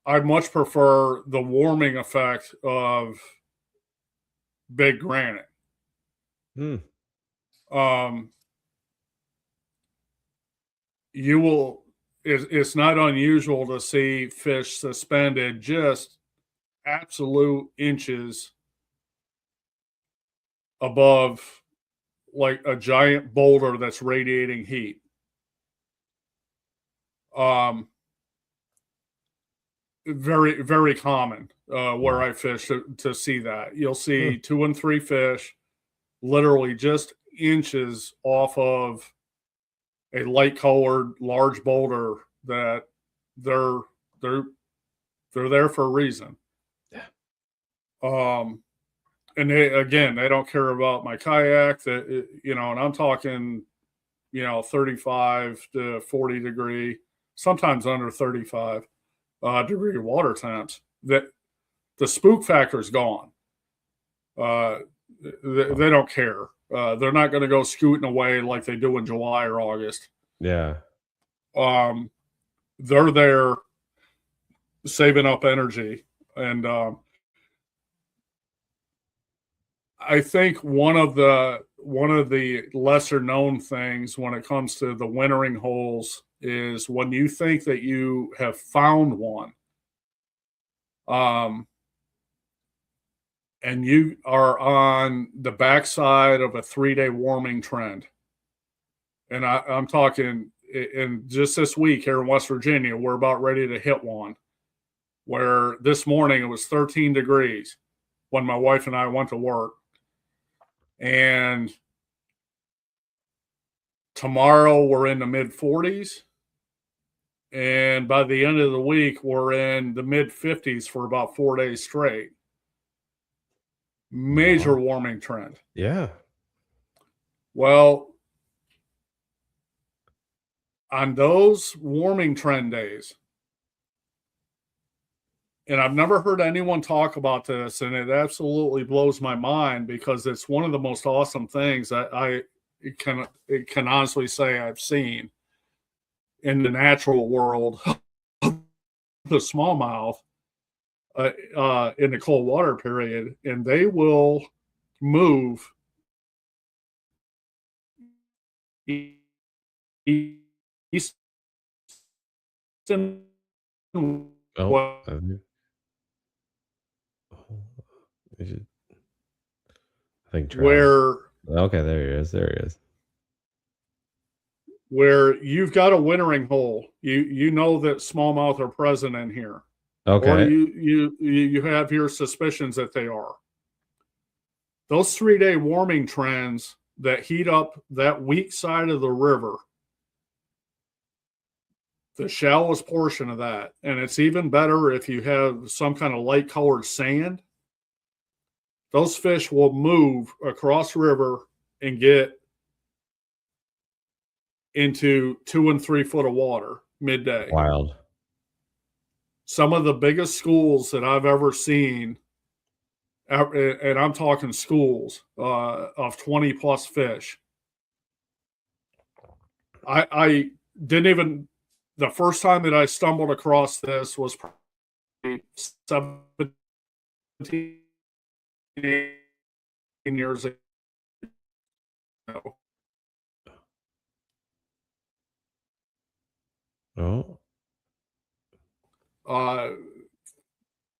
I much prefer the warming effect of big granite. It's not unusual to see fish suspended just absolute inches above, like a giant boulder that's radiating heat. Very, very common where I fish to see that. You'll see 2 and 3 fish literally just inches off of a light colored large boulder that they're there for a reason. Yeah. And they don't care about my kayak, and I'm talking, 35 to 40 degree, sometimes under 35 degree water temps. That the spook factor is gone. They don't care. They're not going to go scooting away like they do in July or August.
Yeah.
They're there saving up energy. And I think one of the lesser known things when it comes to the wintering holes is when you think that you have found one, and you are on the backside of a 3-day warming trend. And I'm talking, in just this week here in West Virginia, we're about ready to hit one where this morning it was 13 degrees when my wife and I went to work. And tomorrow we're in the mid 40s. And by the end of the week, we're in the mid 50s for about 4 days straight. Major warming trend.
Yeah.
Well, on those warming trend days, and I've never heard anyone talk about this, and it absolutely blows my mind because it's one of the most awesome things that I can honestly say I've seen in the natural world. The smallmouth in the cold water period, and they will move east and
Oh, I think
where
okay, there he is. There he is.
Where you've got a wintering hole, you know that smallmouth are present in here, or
Okay.
you have your suspicions that they are. Those 3-day warming trends that heat up that weak side of the river, the shallowest portion of that, and it's even better if you have some kind of light colored sand. Those fish will move across river and get into 2 and 3 foot of water midday.
Wild.
Some of the biggest schools that I've ever seen, and I'm talking schools of 20 plus fish. I didn't even, the first time that I stumbled across this was probably 17 years ago.
Oh.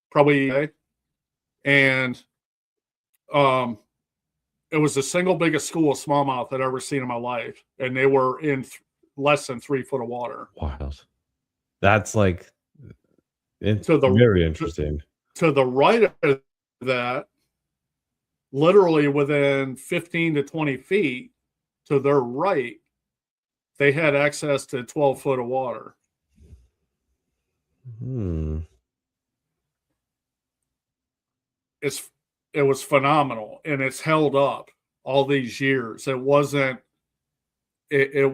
Probably, and it was the single biggest school of smallmouth I'd ever seen in my life, and they were in less than 3 foot of water.
Wild. That's like, it's
To the
very interesting.
To the right of that, literally within 15 to 20 feet to their right, they had access to 12 foot of water. It was phenomenal, and it's held up all these years. It wasn't you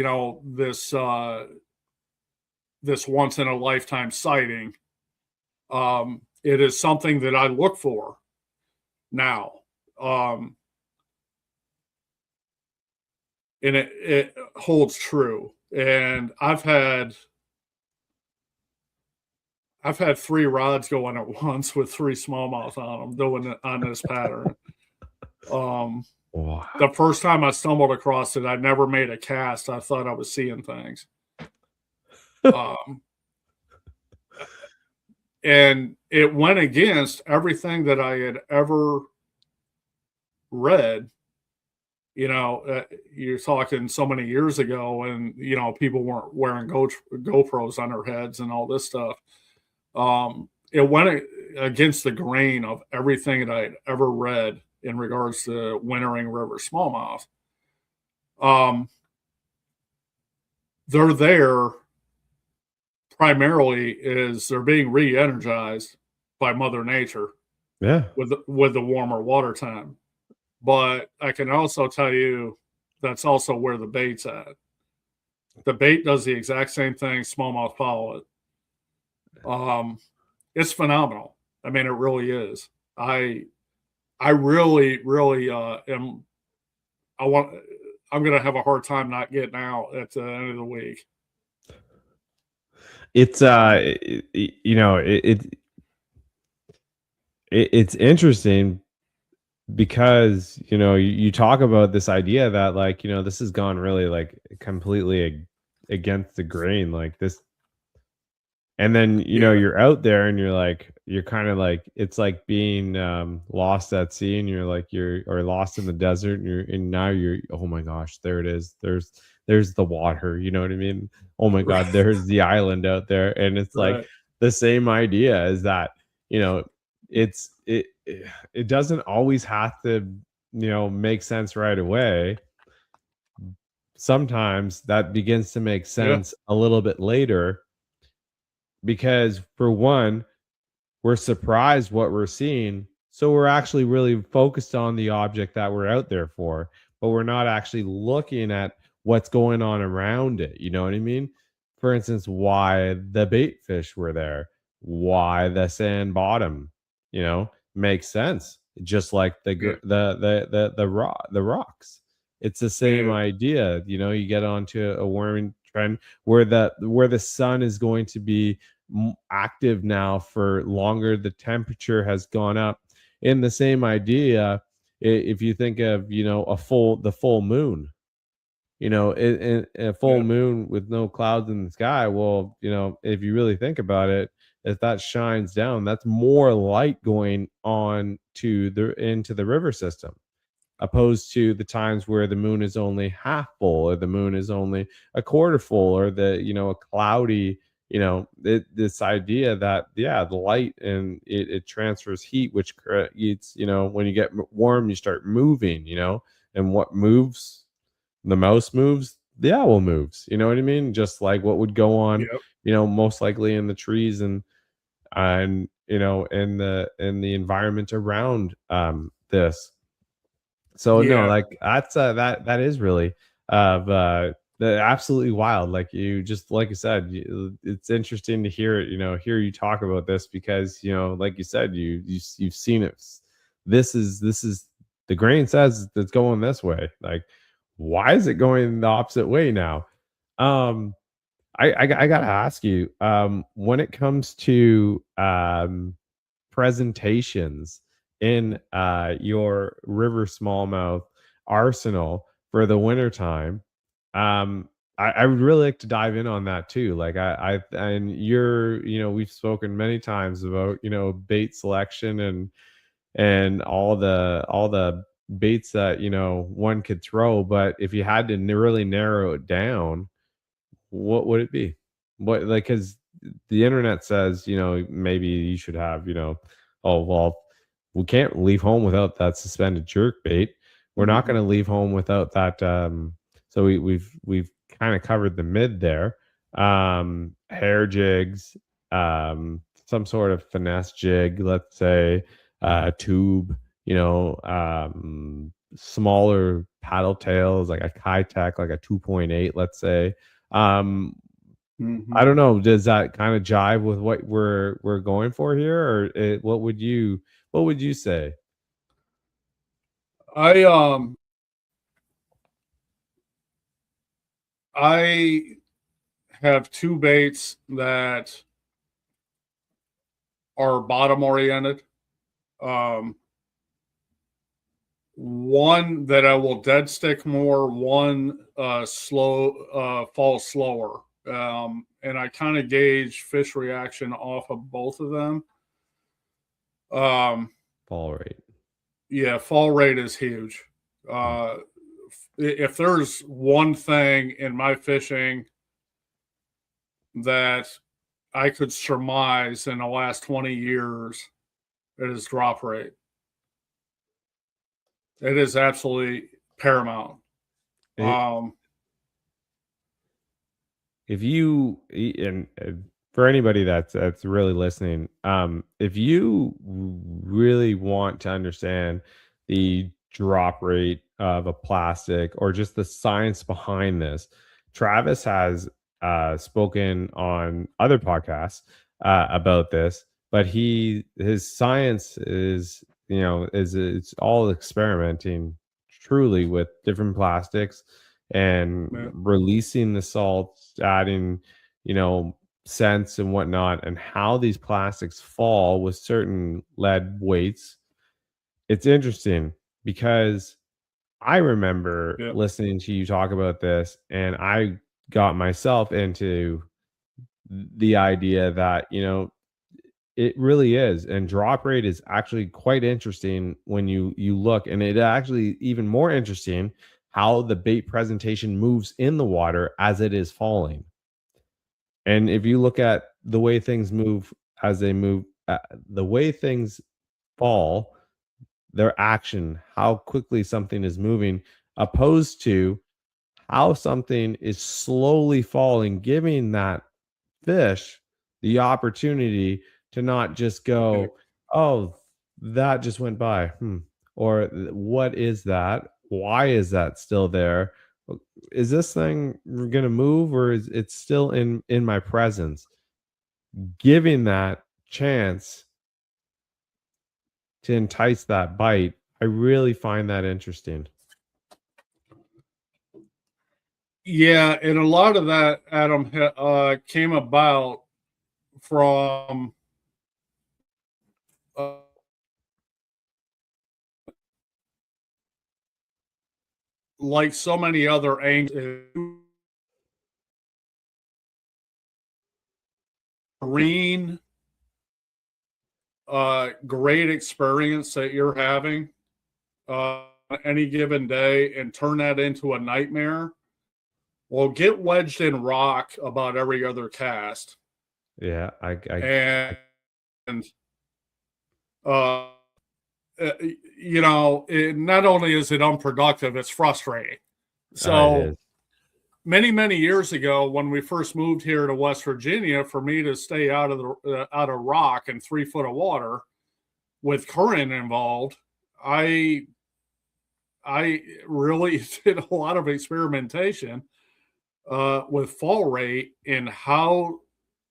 know, this once in a lifetime sighting. It is something that I look for now. And it holds true. And I've had 3 rods going at once with 3 smallmouth on them doing it on this pattern.
Wow.
The first time I stumbled across it, I never made a cast. I thought I was seeing things. And it went against everything that I had ever read. You know, you're talking so many years ago, and you know, people weren't wearing GoPros on their heads and all this stuff. It went against the grain of everything that I had ever read in regards to wintering river smallmouth. They're there primarily is they're being re-energized by Mother Nature.
Yeah.
With the warmer water time. But I can also tell you that's also where the bait's at. The bait does the exact same thing. Smallmouth follow it. It's phenomenal. I mean, it really is. I really am. I'm going to have a hard time not getting out at the end of the week.
It's you know, it's interesting because, you know, you talk about this idea that, like, you know, this has gone really like completely against the grain, like this. And then, you know, you're out there and you're kind of like, it's like being lost at sea, and or lost in the desert, and now you're, oh my gosh, there it is. There's the water, you know what I mean? Oh my God, there's the island out there. And it's like the same idea is that, you know, it doesn't always have to, you know, make sense right away. Sometimes that begins to make sense a little bit later, because for one, we're surprised what we're seeing. So we're actually really focused on the object that we're out there for, but we're not actually looking at what's going on around it. You know what I mean? For instance, why the bait fish were there, why the sand bottom, you know, makes sense. Just like the rocks. It's the same idea. You know, you get onto a warming trend where the sun is going to be active now for longer. The temperature has gone up. In the same idea, if you think of, you know, the full moon, in a full moon with no clouds in the sky. Well, if you really think about it, if that shines down, that's more light going on into the river system, opposed to the times where the moon is only half full, or the moon is only a quarter full, or a cloudy, this idea that, the light, and it transfers heat, which creates, when you get warm, you start moving, and what moves, the mouse moves, the owl moves, you know what I mean? Just like what would go on, most likely in the trees, and in the environment around this. So no, like that's that is really absolutely wild. Like you said, it's interesting to hear hear you talk about this, because like you said, you've seen it. This is the grain says it's going this way. Like, why is it going the opposite way now? I gotta ask you, when it comes to presentations in your river smallmouth arsenal for the wintertime, I would really like to dive in on that too. Like and we've spoken many times about bait selection, and all the baits that one could throw, but if you had to really narrow it down, what would it be? What, like, because the internet says, maybe you should have, oh, well, we can't leave home without that suspended jerk bait. We're not going to leave home without that. So we've kind of covered the mid there. Hair jigs, some sort of finesse jig, let's say, tube, smaller paddle tails, like a Kayak, like a 2.8, let's say. I don't know. Does that kind of jive with what we're going for here, or what would you say?
I have two baits that are bottom oriented. One that I will dead stick more, one falls slower. And I kind of gauge fish reaction off of both of them.
Fall rate.
Yeah, fall rate is huge. If there's one thing in my fishing that I could surmise in the last 20 years, it is drop rate. It is absolutely paramount.
If you, and for anybody that's really listening, if you really want to understand the drop rate of a plastic, or just the science behind this, Travis has spoken on other podcasts about this, but his science is it's all experimenting truly with different plastics, and releasing the salts, adding scents and whatnot, and how these plastics fall with certain lead weights. It's interesting because I remember listening to you talk about this, and I got myself into the idea that it really is, and drop rate is actually quite interesting when you look, and it actually even more interesting how the bait presentation moves in the water as it is falling. And if you look at the way things move as they move, the way things fall, their action, how quickly something is moving, opposed to how something is slowly falling, giving that fish the opportunity to not just go, oh, that just went by, or what is that? Why is that still there? Is this thing going to move, or is it still in my presence? Giving that chance to entice that bite, I really find that interesting.
Yeah, and a lot of that, Adam, came about from like so many other anglers, green, great experience that you're having any given day and turn that into a nightmare, well, get wedged in rock about every other cast.
Yeah,
and you know, not only is it unproductive, it's frustrating. So
it is.
many years ago, when we first moved here to West Virginia, for me to stay out of rock and 3 foot of water with current involved, I really did a lot of experimentation with fall rate and how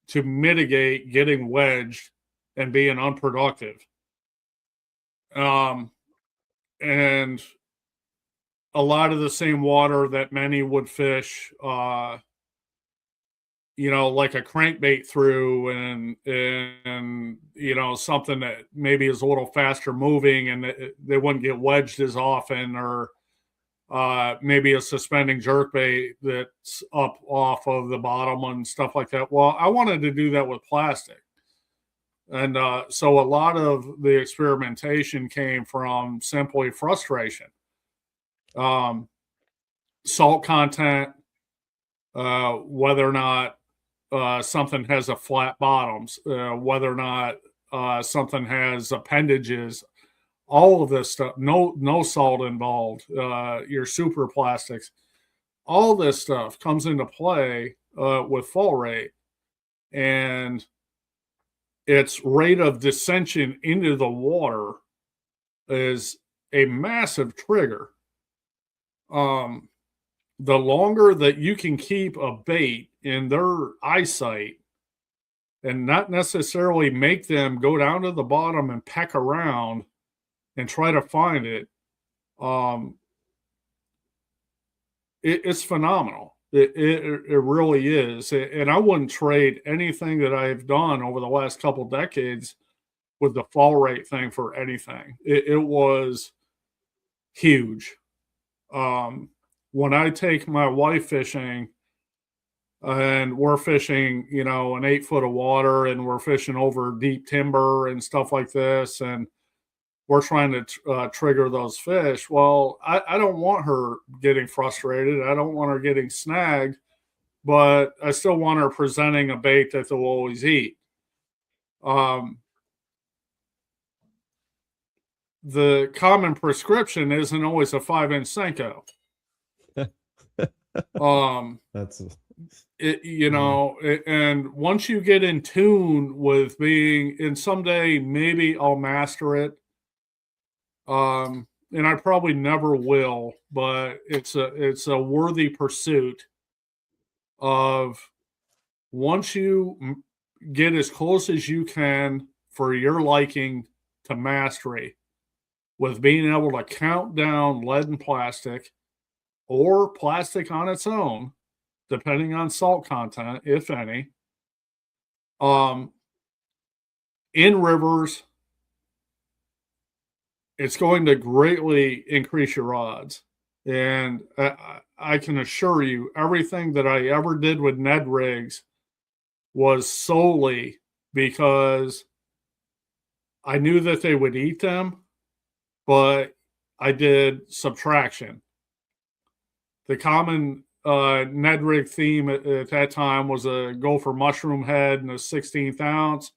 to mitigate getting wedged and being unproductive. And a lot of the same water that many would fish, you know, like a crankbait through, and you know, something that maybe is a little faster moving, and they wouldn't get wedged as often, or maybe a suspending jerkbait that's up off of the bottom and stuff like that. Well, I wanted to do that with plastic. And so a lot of the experimentation came from simply frustration. Salt content, whether or not something has a flat bottoms, whether or not something has appendages, all of this stuff, no salt involved, your super plastics, all this stuff comes into play with fall rate. And its rate of descension into the water is a massive trigger. The longer that you can keep a bait in their eyesight and not necessarily make them go down to the bottom and peck around and try to find it, it's phenomenal. It really is. And I wouldn't trade anything that I've done over the last couple decades with the fall rate thing for anything. It was huge. When I take my wife fishing and we're fishing, you know, an 8 foot of water, and we're fishing over deep timber and stuff like this, and we're trying to trigger those fish. Well, I don't want her getting frustrated. I don't want her getting snagged, but I still want her presenting a bait that they'll always eat. The common prescription isn't always a 5-inch Senko.
That's
you know, and once you get in tune with being, and someday maybe I'll master it. And I probably never will, but it's a worthy pursuit of, once you get as close as you can for your liking to mastery with being able to count down lead and plastic, or plastic on its own, depending on salt content, if any, in rivers, it's going to greatly increase your odds. And I can assure you, everything that I ever did with Ned rigs was solely because I knew that they would eat them, but I did subtraction. The common Ned rig theme at that time was a gopher mushroom head and a 16th ounce,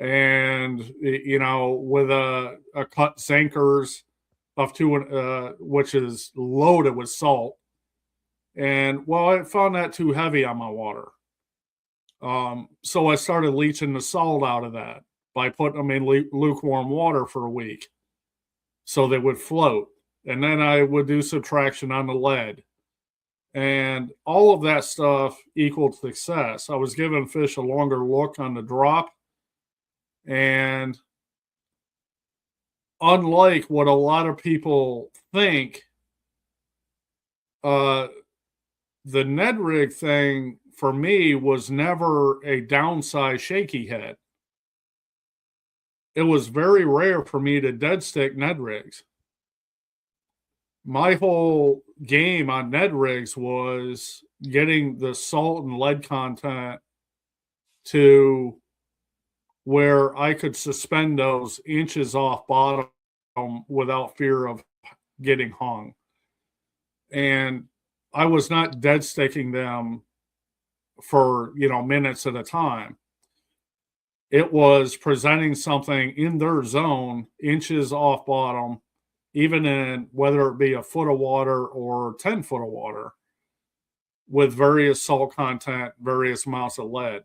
and, you know, with a cut Zankers of 2, which is loaded with salt. And well, I found that too heavy on my water. So I started leaching the salt out of that by putting them in lukewarm water for a week so they would float. And then I would do subtraction on the lead. And all of that stuff equaled success. I was giving fish a longer look on the drop. And unlike what a lot of people think, the Ned rig thing for me was never a downside shaky head. It was very rare for me to dead stick Ned rigs. my whole game on Ned rigs was getting the salt and lead content to where I could suspend those inches off bottom without fear of getting hung. And I was not dead sticking them for, minutes at a time. It was presenting something in their zone, inches off bottom, even in whether it be a foot of water or 10 foot of water, with various salt content, various amounts of lead.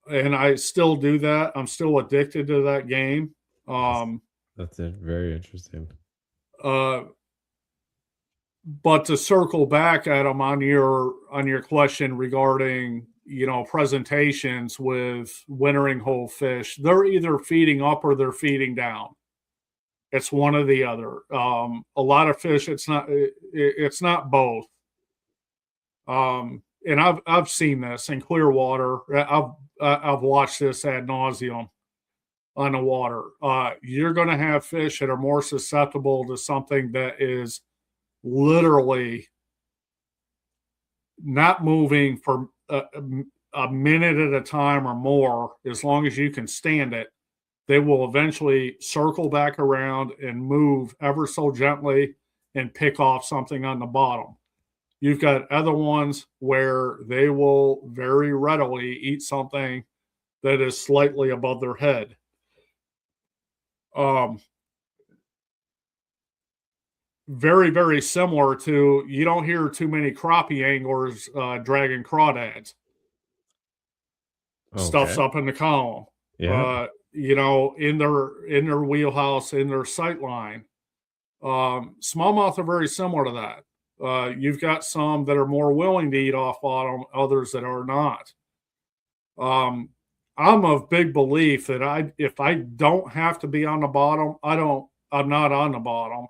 And I still do that. I'm still addicted to that game.
That's it. Very interesting.
But to circle back, Adam, on your question regarding presentations with wintering hole fish, they're either feeding up or they're feeding down. It's one or the other. A lot of fish, it's not both. And I've seen this in clear water. I've watched this ad nauseum on the water. You're going to have fish that are more susceptible to something that is literally not moving for a minute at a time or more. As long as you can stand it, they will eventually circle back around and move ever so gently and pick off something on the bottom. You've got other ones where they will very readily eat something that is slightly above their head. Very, very similar to, you don't hear too many crappie anglers dragging crawdads. Okay. Stuff's up in the column.
Yeah.
In their wheelhouse, in their sight line. Smallmouth are very similar to that. You've got some that are more willing to eat off bottom, others that are not. I'm of big belief that if I don't have to be on the bottom, I'm not on the bottom.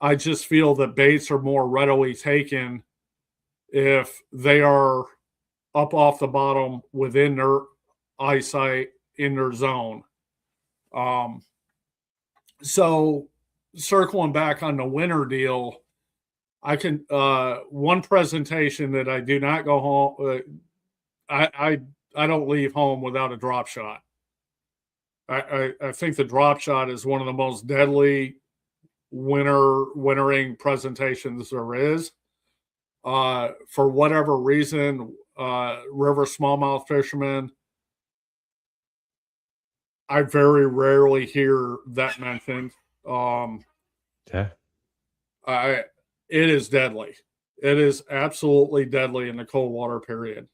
I just feel that baits are more readily taken if they are up off the bottom within their eyesight in their zone. So circling back on the winter deal, I can one presentation that I do not go home. I don't leave home without a drop shot. I think the drop shot is one of the most deadly wintering presentations there is. For whatever reason, river smallmouth fishermen, I very rarely hear that mentioned.
Yeah.
It is deadly. It is absolutely deadly in the cold water period.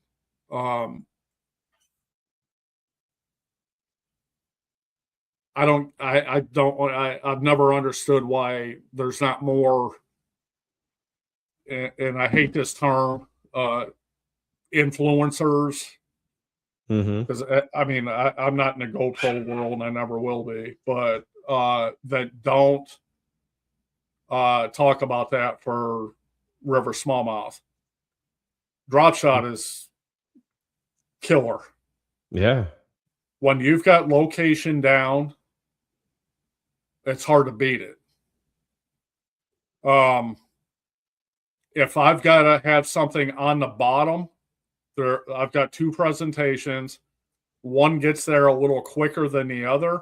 I've never understood why there's not more, and I hate this term, influencers. Because I'm not in the GoPro world and I never will be, but that don't talk about that for river smallmouth. Drop shot is killer.
Yeah.
When you've got location down, it's hard to beat it. If I've got to have something on the bottom, I've got two presentations. One gets there a little quicker than the other.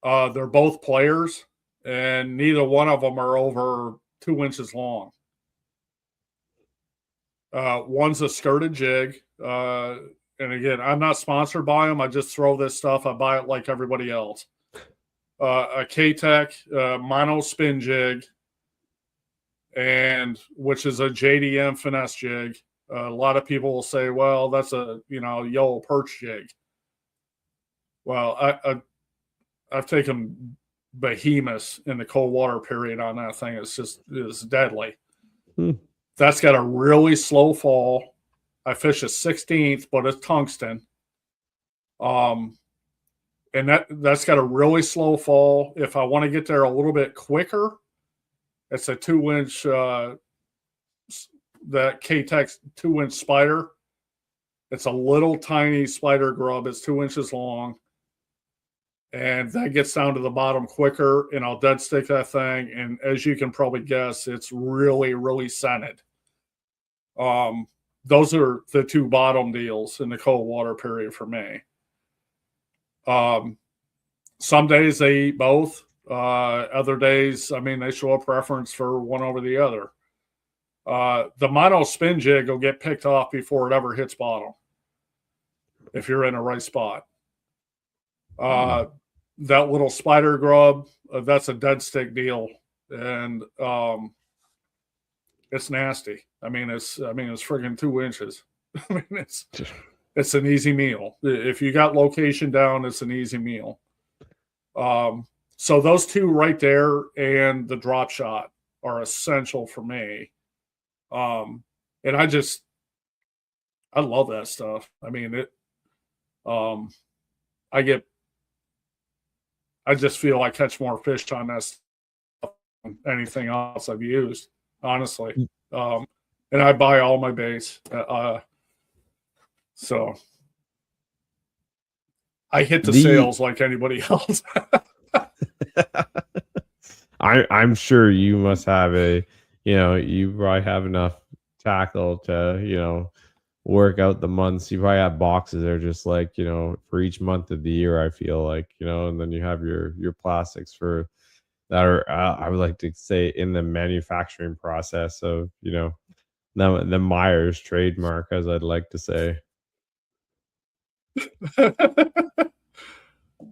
They're both players, and neither one of them are over 2 inches long. One's a skirted jig. And again, I'm not sponsored by them. I just throw this stuff. I buy it like everybody else. A Kayak mono spin jig, and which is a JDM finesse jig. A lot of people will say, well, that's a yellow perch jig. Well, I've taken behemoths in the cold water period on that thing. It's deadly. That's got a really slow fall. I fish a 16th, but it's tungsten. And that's got a really slow fall. If I want to get there a little bit quicker, it's a 2-inch that K-Tex 2-inch spider. It's a little tiny spider grub. It's 2 inches long. and that gets down to the bottom quicker, and I'll dead stick that thing. And as you can probably guess, it's really, really scented. Those are the two bottom deals in the cold water period for me. Some days they eat both. Other days, I mean, they show a preference for one over the other. The mono spin jig will get picked off before it ever hits bottom, if you're in the right spot. That little spider grub, that's a dead stick deal, and it's nasty. I mean, it's friggin' 2 inches. I mean, it's an easy meal. If you got location down, it's an easy meal. So those two right there and the drop shot are essential for me. And I love that stuff. I mean, I just feel I catch more fish on that stuff than anything else I've used, honestly. And I buy all my baits. So I hit the sales like anybody else.
I'm sure you must have you probably have enough tackle to, work out the months. You probably have boxes that are just like, for each month of the year, I feel like, and then you have your plastics for that are, I would like to say, in the manufacturing process of, the Myers trademark, as I'd like to say.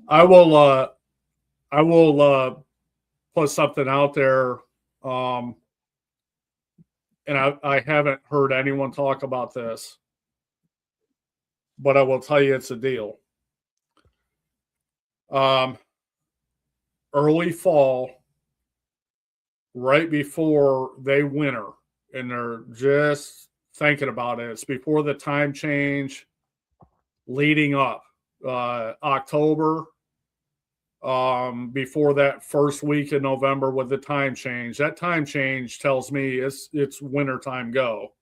I will put something out there. And I haven't heard anyone talk about this, but I will tell you it's a deal. Early fall, right before they winter, and they're just thinking about it. It's before the time change, leading up. October, before that first week in November with the time change. That time change tells me it's winter time go,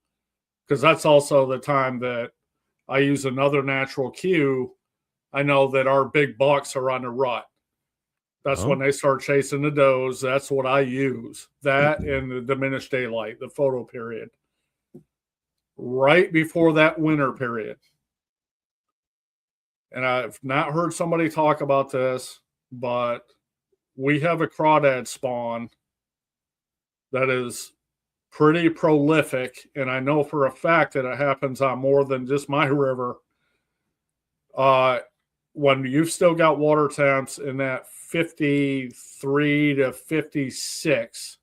because that's also the time that I use another natural cue. I know that our big bucks are on the rut. That's when they start chasing the does. That's what I use. That and the diminished daylight, the photo period. Right before that winter period. And I've not heard somebody talk about this, but we have a crawdad spawn that is pretty prolific, and I know for a fact that it happens on more than just my river. When you've still got water temps in that 53 to 56,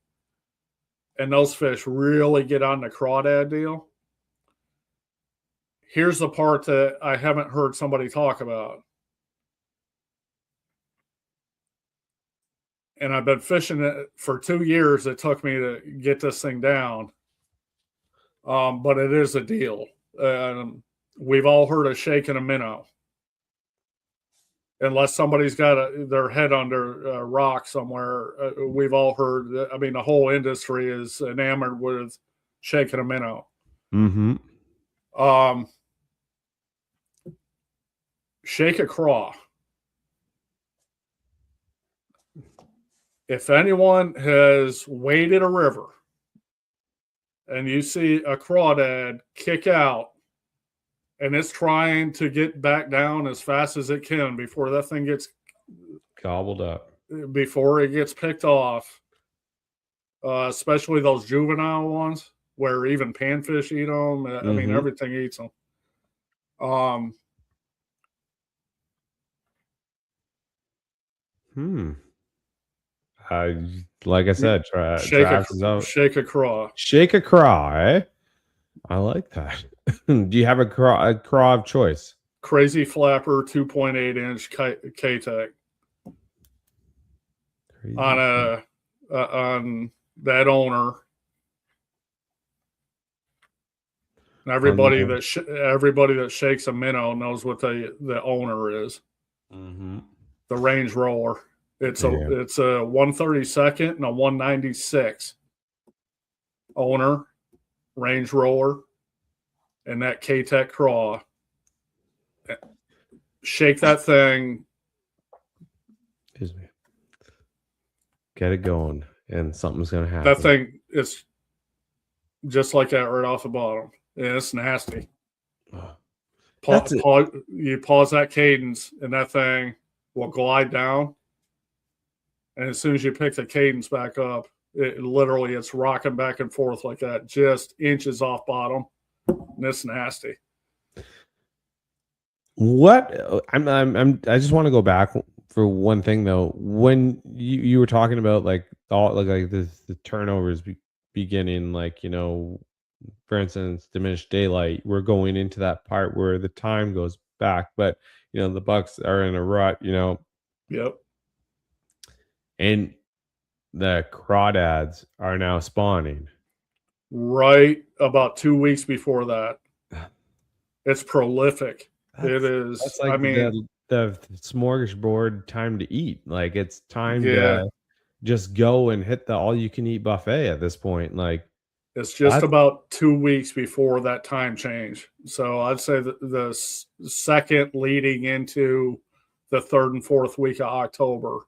and those fish really get on the crawdad deal, here's the part that I haven't heard somebody talk about. And I've been fishing it for 2 years. It took me to get this thing down. But it is a deal. We've all heard of shaking a minnow. Unless somebody's got their head under a rock somewhere, we've all heard. The whole industry is enamored with shaking a minnow.
Mm-hmm.
Shake a craw. If anyone has waded a river and you see a crawdad kick out and it's trying to get back down as fast as it can before that thing gets
gobbled up,
before it gets picked off, especially those juvenile ones where even panfish eat them. I mean, everything eats them.
Like I said,
shake a craw.
Shake a craw, eh? I like that. Do you have a craw of choice?
Crazy Flapper 2.8 inch K-Tech. On that owner. And everybody that shakes a minnow knows what the owner is.
Mm-hmm.
The range roller. It's a 132nd and a 196 owner, range roller, and that K-Tech craw. Shake that thing
get it going, and something's gonna happen.
That thing is just like that right off the bottom. Yeah, it's nasty. You pause that cadence, and that thing will glide down. And as soon as you pick the cadence back up, it's rocking back and forth like that, just inches off bottom. And it's nasty.
I just want to go back for one thing though. When you were talking about like the turnovers beginning, like, you know, for instance, diminished daylight, we're going into that part where the time goes back, but you know, the bucks are in a rut, you know.
Yep.
And the crawdads are now spawning.
Right about 2 weeks before that. It's prolific. It is.
That's like the smorgasbord time to eat. Like, it's time to just go and hit the all you can eat buffet at this point. Like,
it's just about 2 weeks before that time change. So I'd say that the second leading into the 3rd and 4th week of October.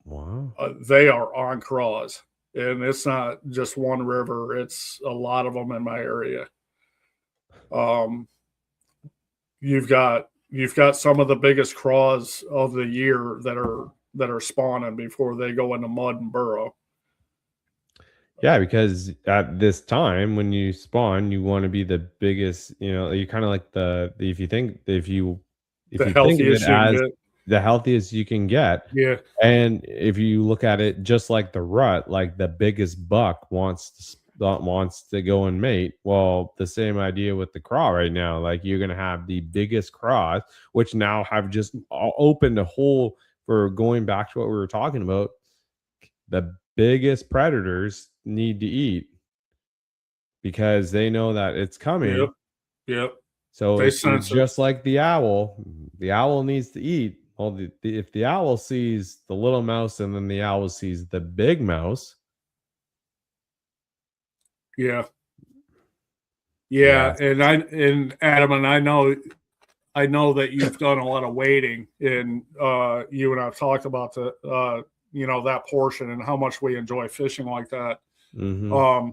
Wow.
They are on craws. And it's not just one river. It's a lot of them in my area. You've got some of the biggest craws of the year that are spawning before they go into mud and burrow.
Yeah, because at this time when you spawn, you want to be the biggest. You know, you kind of like the if you think of it as the healthiest you can get.
Yeah.
And if you look at it just like the rut, like the biggest buck wants to go and mate. Well, the same idea with the craw right now. Like, you're gonna have the biggest craws, which now have just opened a hole for going back to what we were talking about. The biggest predators need to eat because they know that it's coming.
Yep.
So it's just like the owl needs to eat. Well, if the owl sees the little mouse and then the owl sees the big mouse.
Yeah. And Adam, and I know that you've done a lot of wading, and you and I've talked about that portion and how much we enjoy fishing like that.
Mm-hmm.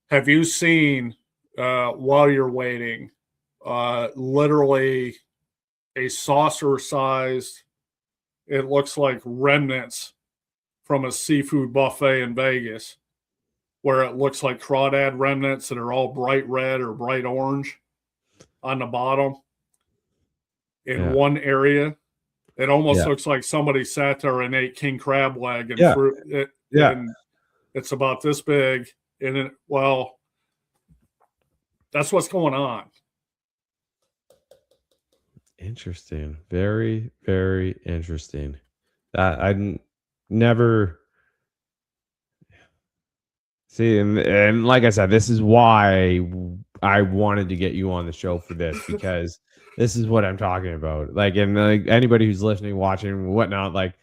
Have you seen while you're wading, literally a saucer-sized, it looks like remnants from a seafood buffet in Vegas, where it looks like crawdad remnants that are all bright red or bright orange on the bottom in one area? It almost looks like somebody sat there and ate king crab leg and fruit it.
Yeah.
And it's about this big. And that's what's going on.
Interesting. Very, very interesting. I never see, and like I said, this is why I wanted to get you on the show for this, because this is what I'm talking about. Like, and like anybody who's listening, watching, whatnot, like,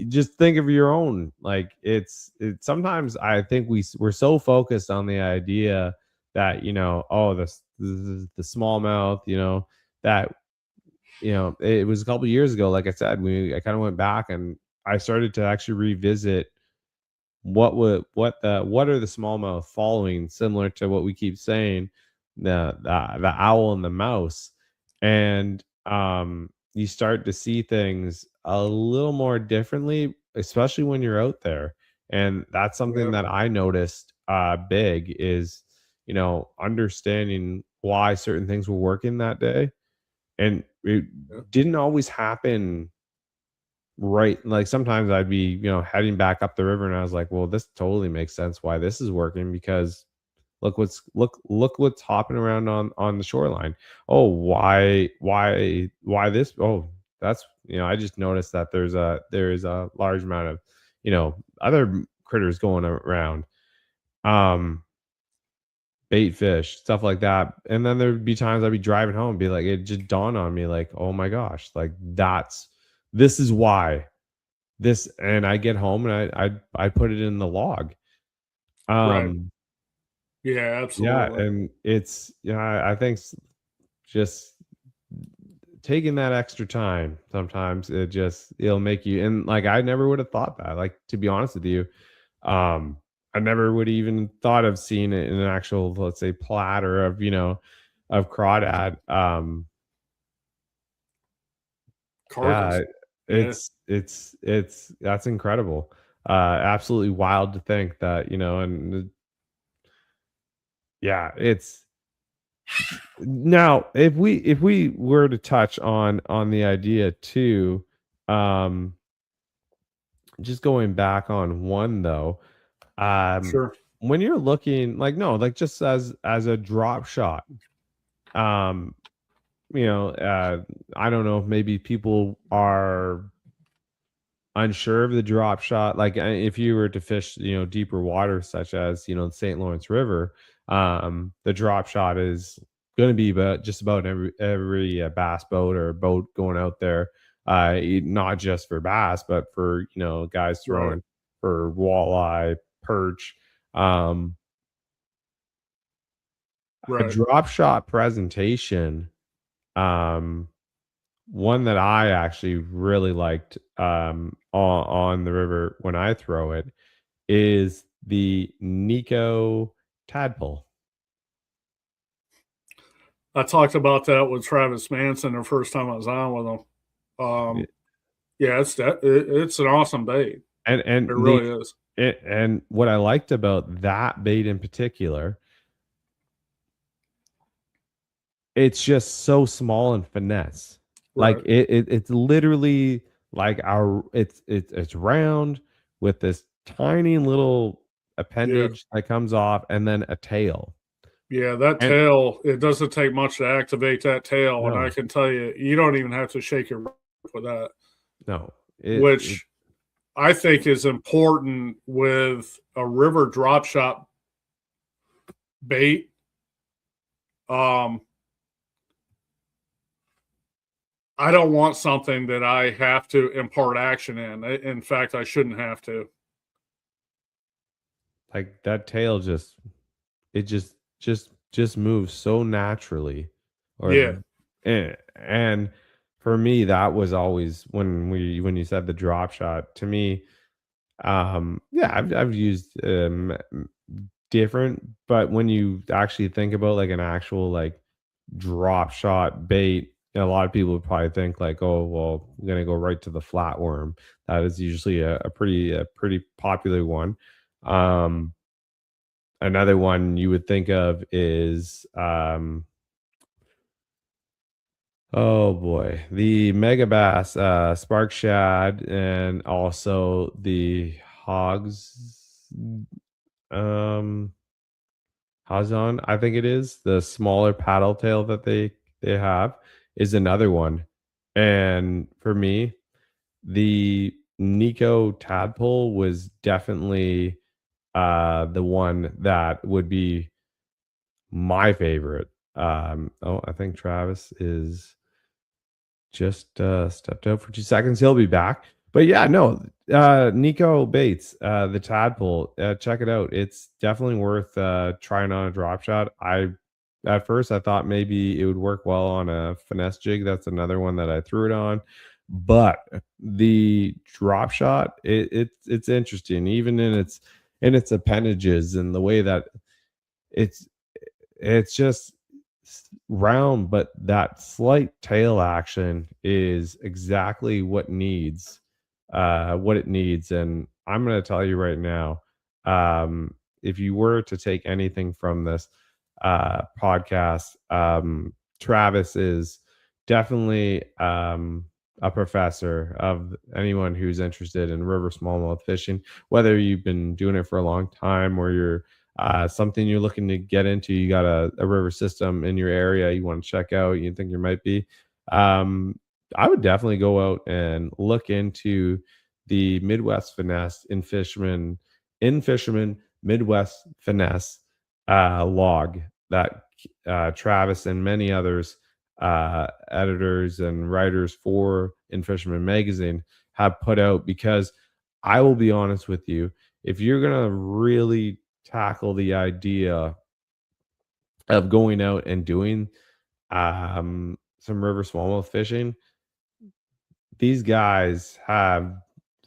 just think of your own. Like, it's sometimes I think we're so focused on the idea that, you know, the smallmouth, you know, that, you know, it was a couple of years ago. Like I said, I kind of went back and I started to actually revisit what are the smallmouth following, similar to what we keep saying, the owl and the mouse. And you start to see things a little more differently, especially when you're out there. And that's something that I noticed big is, you know, understanding why certain things were working that day. And it didn't always happen right. Like, sometimes I'd be, you know, heading back up the river and I was like, well, this totally makes sense why this is working, because look what's hopping around on the shoreline. Oh, why this? Oh, that's, you know, I just noticed that there is a large amount of, you know, other critters going around. Bait fish, stuff like that. And then there'd be times I'd be driving home and be like, it just dawned on me, like, oh my gosh, like, this is why this. And I get home and I put it in the log.
Right. Yeah, absolutely.
Yeah, and it's, you know, I think just taking that extra time, sometimes it'll make you, and like I never would have thought that. Like, to be honest with you, I never would even thought of seeing it in an actual, let's say, platter of, of crawdad.
Carcass.
Yeah,
Yeah.
it's that's incredible. Absolutely wild to think that, and yeah, it's now if we were to touch on the idea too, um, just going back on one though,
Sure.
when you're looking like, no, like just as a drop shot, um, I don't know if maybe people are unsure of the drop shot. Like, if you were to fish, deeper water, such as, the St. Lawrence River, the drop shot is going to be about just about every bass boat or boat going out there, not just for bass, but for, guys
Right.
throwing for walleye, perch. um a
Right.
drop shot presentation, um one that I actually really liked, on the river when I throw it, is the Nico tadpole.
I talked about that with Travis Manson the first time I was on with him.
Yeah,
Yeah, it's an awesome bait.
and
It really is.
and what I liked about that bait in particular, it's just so small and finesse. Like,
Right.
it's literally like it's round with this tiny little
Yeah.
appendage that comes off, and then a tail.
Yeah, that
And
tail, it doesn't take much to activate that tail. And I
no,
can tell you, you don't even have to shake your rod for that,
no, it
which I think is important with a river drop shot bait. Um, I don't want something that I have to impart action in. In fact, I shouldn't have to.
like that tail it just moves so naturally, or
Yeah.
and for me that was always when you said the drop shot to me. Yeah, I've used different, but when you actually think about like an actual like drop shot bait, a lot of people would probably think like, oh well, I'm gonna go right to the flatworm. That is usually a pretty popular one. um Another one you would think of is, oh boy, the Megabass, Spark Shad, and also the Hogs, um, Hazon, I think it is. The smaller paddle tail that they have is another one. And for me, the Nico tadpole was definitely the one that would be my favorite. Oh, I think Travis is just stepped out for 2 seconds. He'll be back. But yeah, no, Nico Bates, the tadpole, check it out. It's definitely worth trying on a drop shot. At first I thought maybe it would work well on a finesse jig. That's another one that I threw it on. But the drop shot, it's interesting, even in its appendages and the way that it's it's just round, but that slight tail action is exactly what it needs. And I'm going to tell you right now, if you were to take anything from this podcast, Travis is definitely a professor of anyone who's interested in river smallmouth fishing, whether you've been doing it for a long time or you're something you're looking to get into. You got a river system in your area you want to check out, you think there might be. um, I would definitely go out and look into the Midwest Finesse In-Fisherman Midwest Finesse log that Travis and many others, editors and writers for In-Fisherman magazine, have put out. Because I will be honest with you, if you're gonna really tackle the idea of going out and doing some river smallmouth fishing, these guys have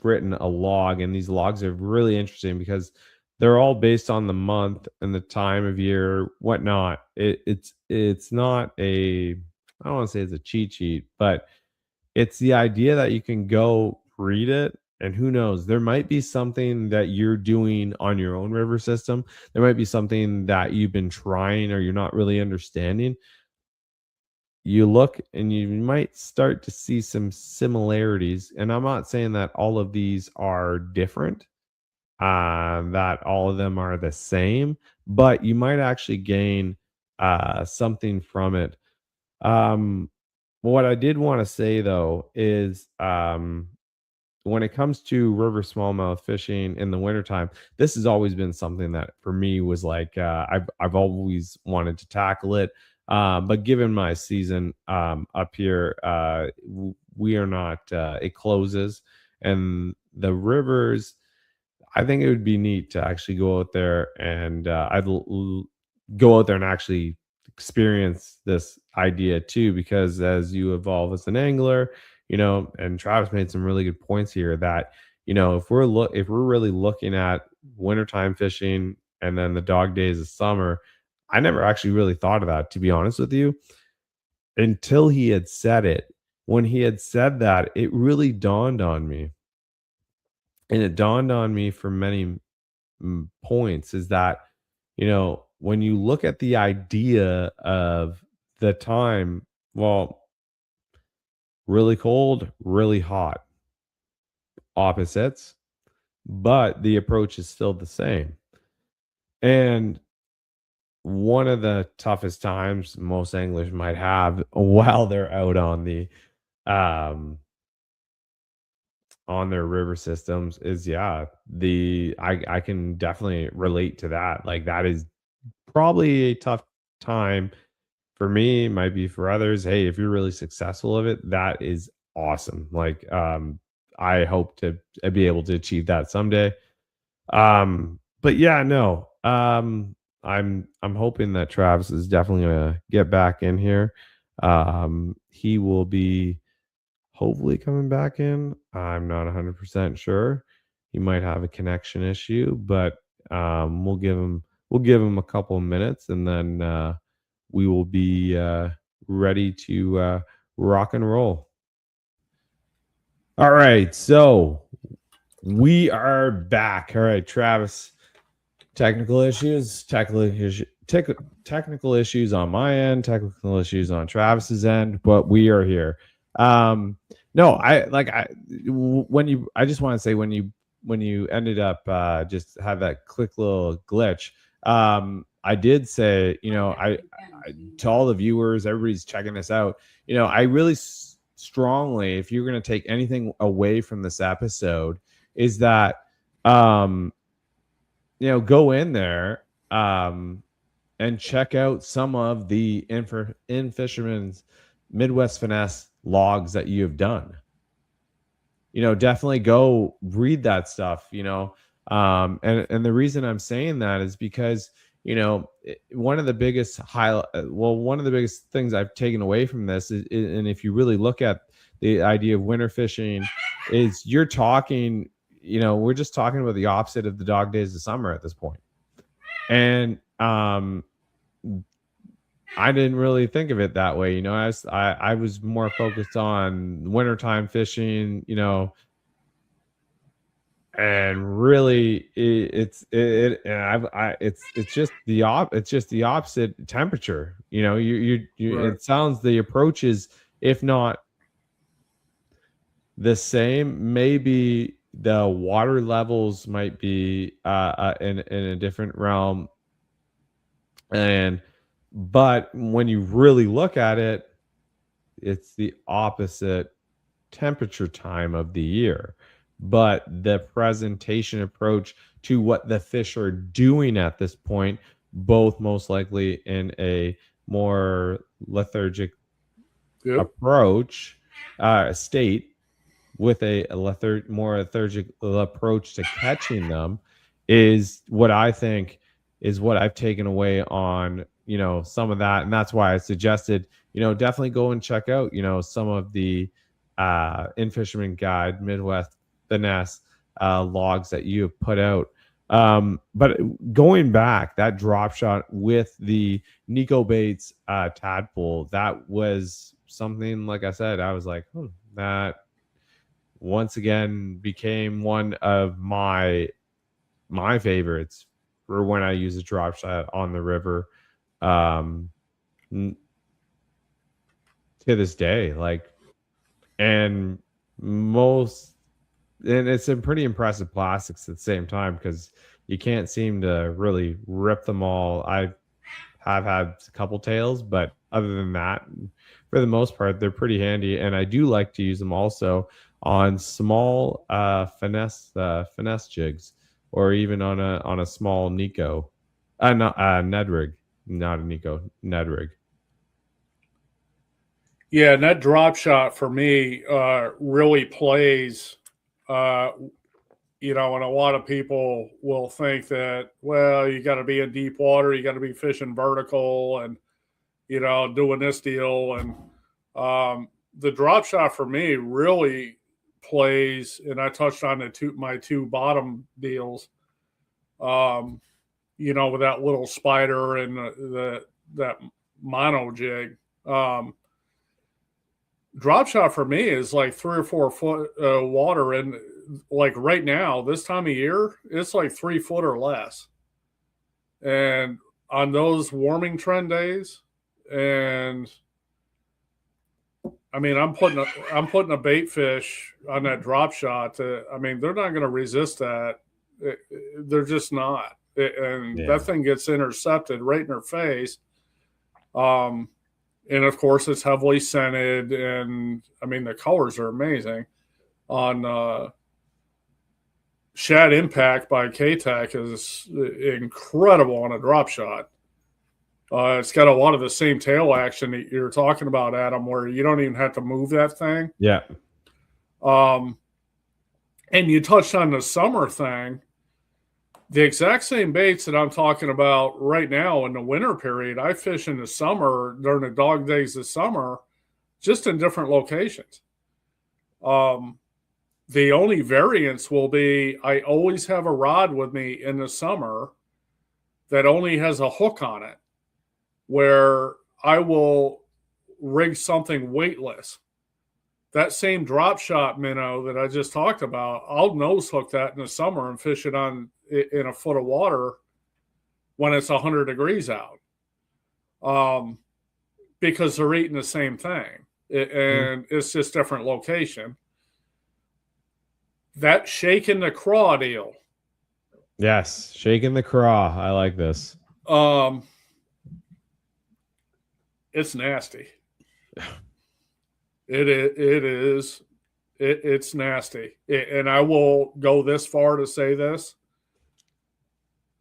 written a log, and these logs are really interesting because they're all based on the month and the time of year, whatnot. It's not a, I don't want to say it's a cheat sheet, but it's the idea that you can go read it, and who knows, there might be something that you're doing on your own river system. There might be something that you've been trying or you're not really understanding. You look and you might start to see some similarities. And I'm not saying that all of these are different, that all of them are the same, but you might actually gain something from it. What I did want to say though is when it comes to river smallmouth fishing in the wintertime, this has always been something that for me was like I've always wanted to tackle it. But given my season up here, we are not. It closes, and the rivers. I think it would be neat to actually go out there, and go out there and actually experience this idea too. Because as you evolve as an angler, and Travis made some really good points here that, if we're really looking at wintertime fishing and then the dog days of summer, I never actually really thought of that, to be honest with you, until he had said it. When he had said that, it really dawned on me. And it dawned on me for many points is that, when you look at the idea of the time, well, really cold, really hot, opposites, but the approach is still the same. And one of the toughest times most anglers might have while they're out on the on their river systems is, I can definitely relate to that. Like, that is probably a tough time for me, might be for others. Hey, if you're really successful of it, that is awesome. Like, I hope to be able to achieve that someday. But yeah, no. I'm hoping that Travis is definitely gonna get back in here. He will be hopefully coming back in. I'm not 100% sure. He might have a connection issue, but we'll give him a couple of minutes, and then we will be ready to rock and roll. All right, so we are back. All right, Travis. Technical issues on my end, technical issues on Travis's end, but we are here. No, I just want to say when you ended up just have that quick little glitch. I did say, I to all the viewers, everybody's checking this out. I really strongly, if you're going to take anything away from this episode, is that go in there and check out some of the In-Fisherman's Midwest Finesse logs that you have done. Definitely go read that stuff, and the reason I'm saying that is because, one of the biggest things I've taken away from this is, and if you really look at the idea of winter fishing, is you're talking, we're just talking about the opposite of the dog days of summer at this point. And I didn't really think of it that way. I was more focused on wintertime fishing, and really it's just the opposite temperature. Right. It sounds the approach is, if not the same, maybe the water levels might be in a different realm, but when you really look at it, it's the opposite temperature time of the year. But the presentation approach to what the fish are doing at this point, both most likely in a more lethargic approach state, with a more lethargic approach to catching them, is what I think is what I've taken away on some of that. And that's why I suggested, definitely go and check out, some of the In-Fisherman Guide, Midwest Finesse logs that you have put out. But going back, that drop shot with the Nico Bates tadpole, that was something, like I said, I was like, that once again became one of my favorites for when I use a drop shot on the river. To this day, and it's some pretty impressive plastics at the same time, because you can't seem to really rip them all. I have had a couple tails, but other than that, for the most part, they're pretty handy. And I do like to use them also on small finesse jigs, or even on a small Nico, Ned rig, not a Nico, Ned rig.
Yeah, and that drop shot for me really plays. And a lot of people will think that, well, you got to be in deep water, you got to be fishing vertical, and doing this deal. And the drop shot for me really plays, and I touched on my two bottom deals. With that little spider and that mono jig. Drop shot for me is like 3 or 4 foot water, and like right now, this time of year, it's like 3 foot or less. And on those warming trend days, and I mean, I'm putting a bait fish on that drop shot. They're not going to resist that. They're just not. That thing gets intercepted right in her face. And of course, it's heavily scented, and the colors are amazing. On Shad Impact by Kayak is incredible on a drop shot. It's got a lot of the same tail action that you're talking about, Adam, where you don't even have to move that thing.
Yeah.
And you touched on the summer thing. The exact same baits that I'm talking about right now in the winter period, I fish in the summer during the dog days of summer, just in different locations. The only variance will be I always have a rod with me in the summer that only has a hook on it, where I will rig something weightless. That same drop shot minnow that I just talked about, I'll nose hook that in the summer and fish it in a foot of water when it's 100 degrees out, because they're eating the same thing, and it's just different location. That shaking the craw deal.
Yes, shaking the craw. I like this.
It's nasty. It is. It's nasty. And I will go this far to say this.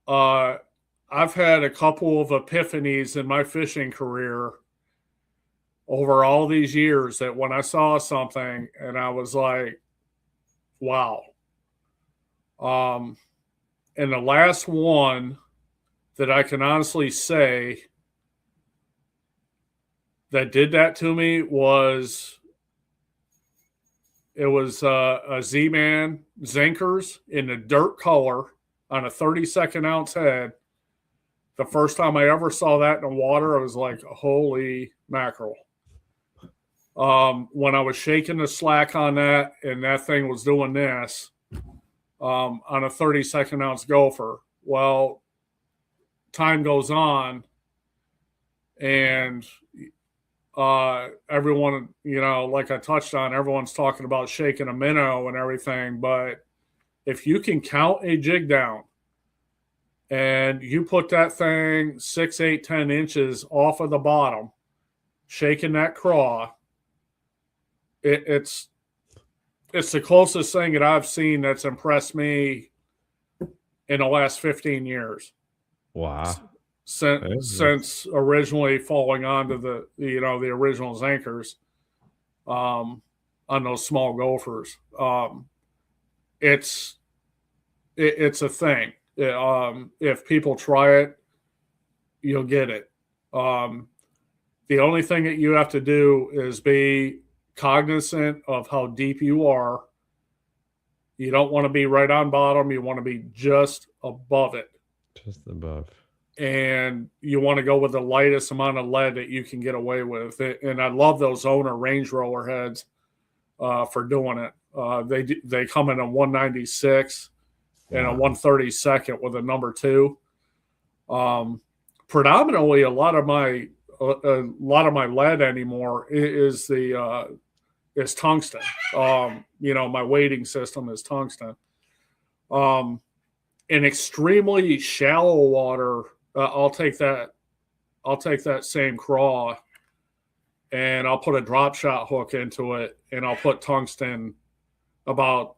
I've had a couple of epiphanies in my fishing career over all these years, that when I saw something and I was like, wow. And the last one that I can honestly say that did that to me was a Z-Man Zinkers in the dirt color on a 32nd ounce head. The first time I ever saw that in the water, I was like, holy mackerel. When I was shaking the slack on that, and that thing was doing this on a 32nd ounce gopher. Well, time goes on, and everyone, like I touched on, everyone's talking about shaking a minnow and everything, but if you can count a jig down and you put that thing 6, 8, 10 inches off of the bottom, shaking that craw, it's the closest thing that I've seen that's impressed me in the last 15 years.
Wow.
Since originally falling onto the original Zinkers on those small gophers. It's a thing. If people try it, you'll get it. The only thing that you have to do is be cognizant of how deep you are. You don't want to be right on bottom. You want to be just above it.
Just above.
And you want to go with the lightest amount of lead that you can get away with. And I love those owner range roller heads for doing it. They come in a 196 and a 132nd with a number 2. Predominantly, a lot of my lead anymore is tungsten. My weighting system is tungsten. In extremely shallow water, I'll take that same craw and I'll put a drop shot hook into it, and I'll put tungsten, about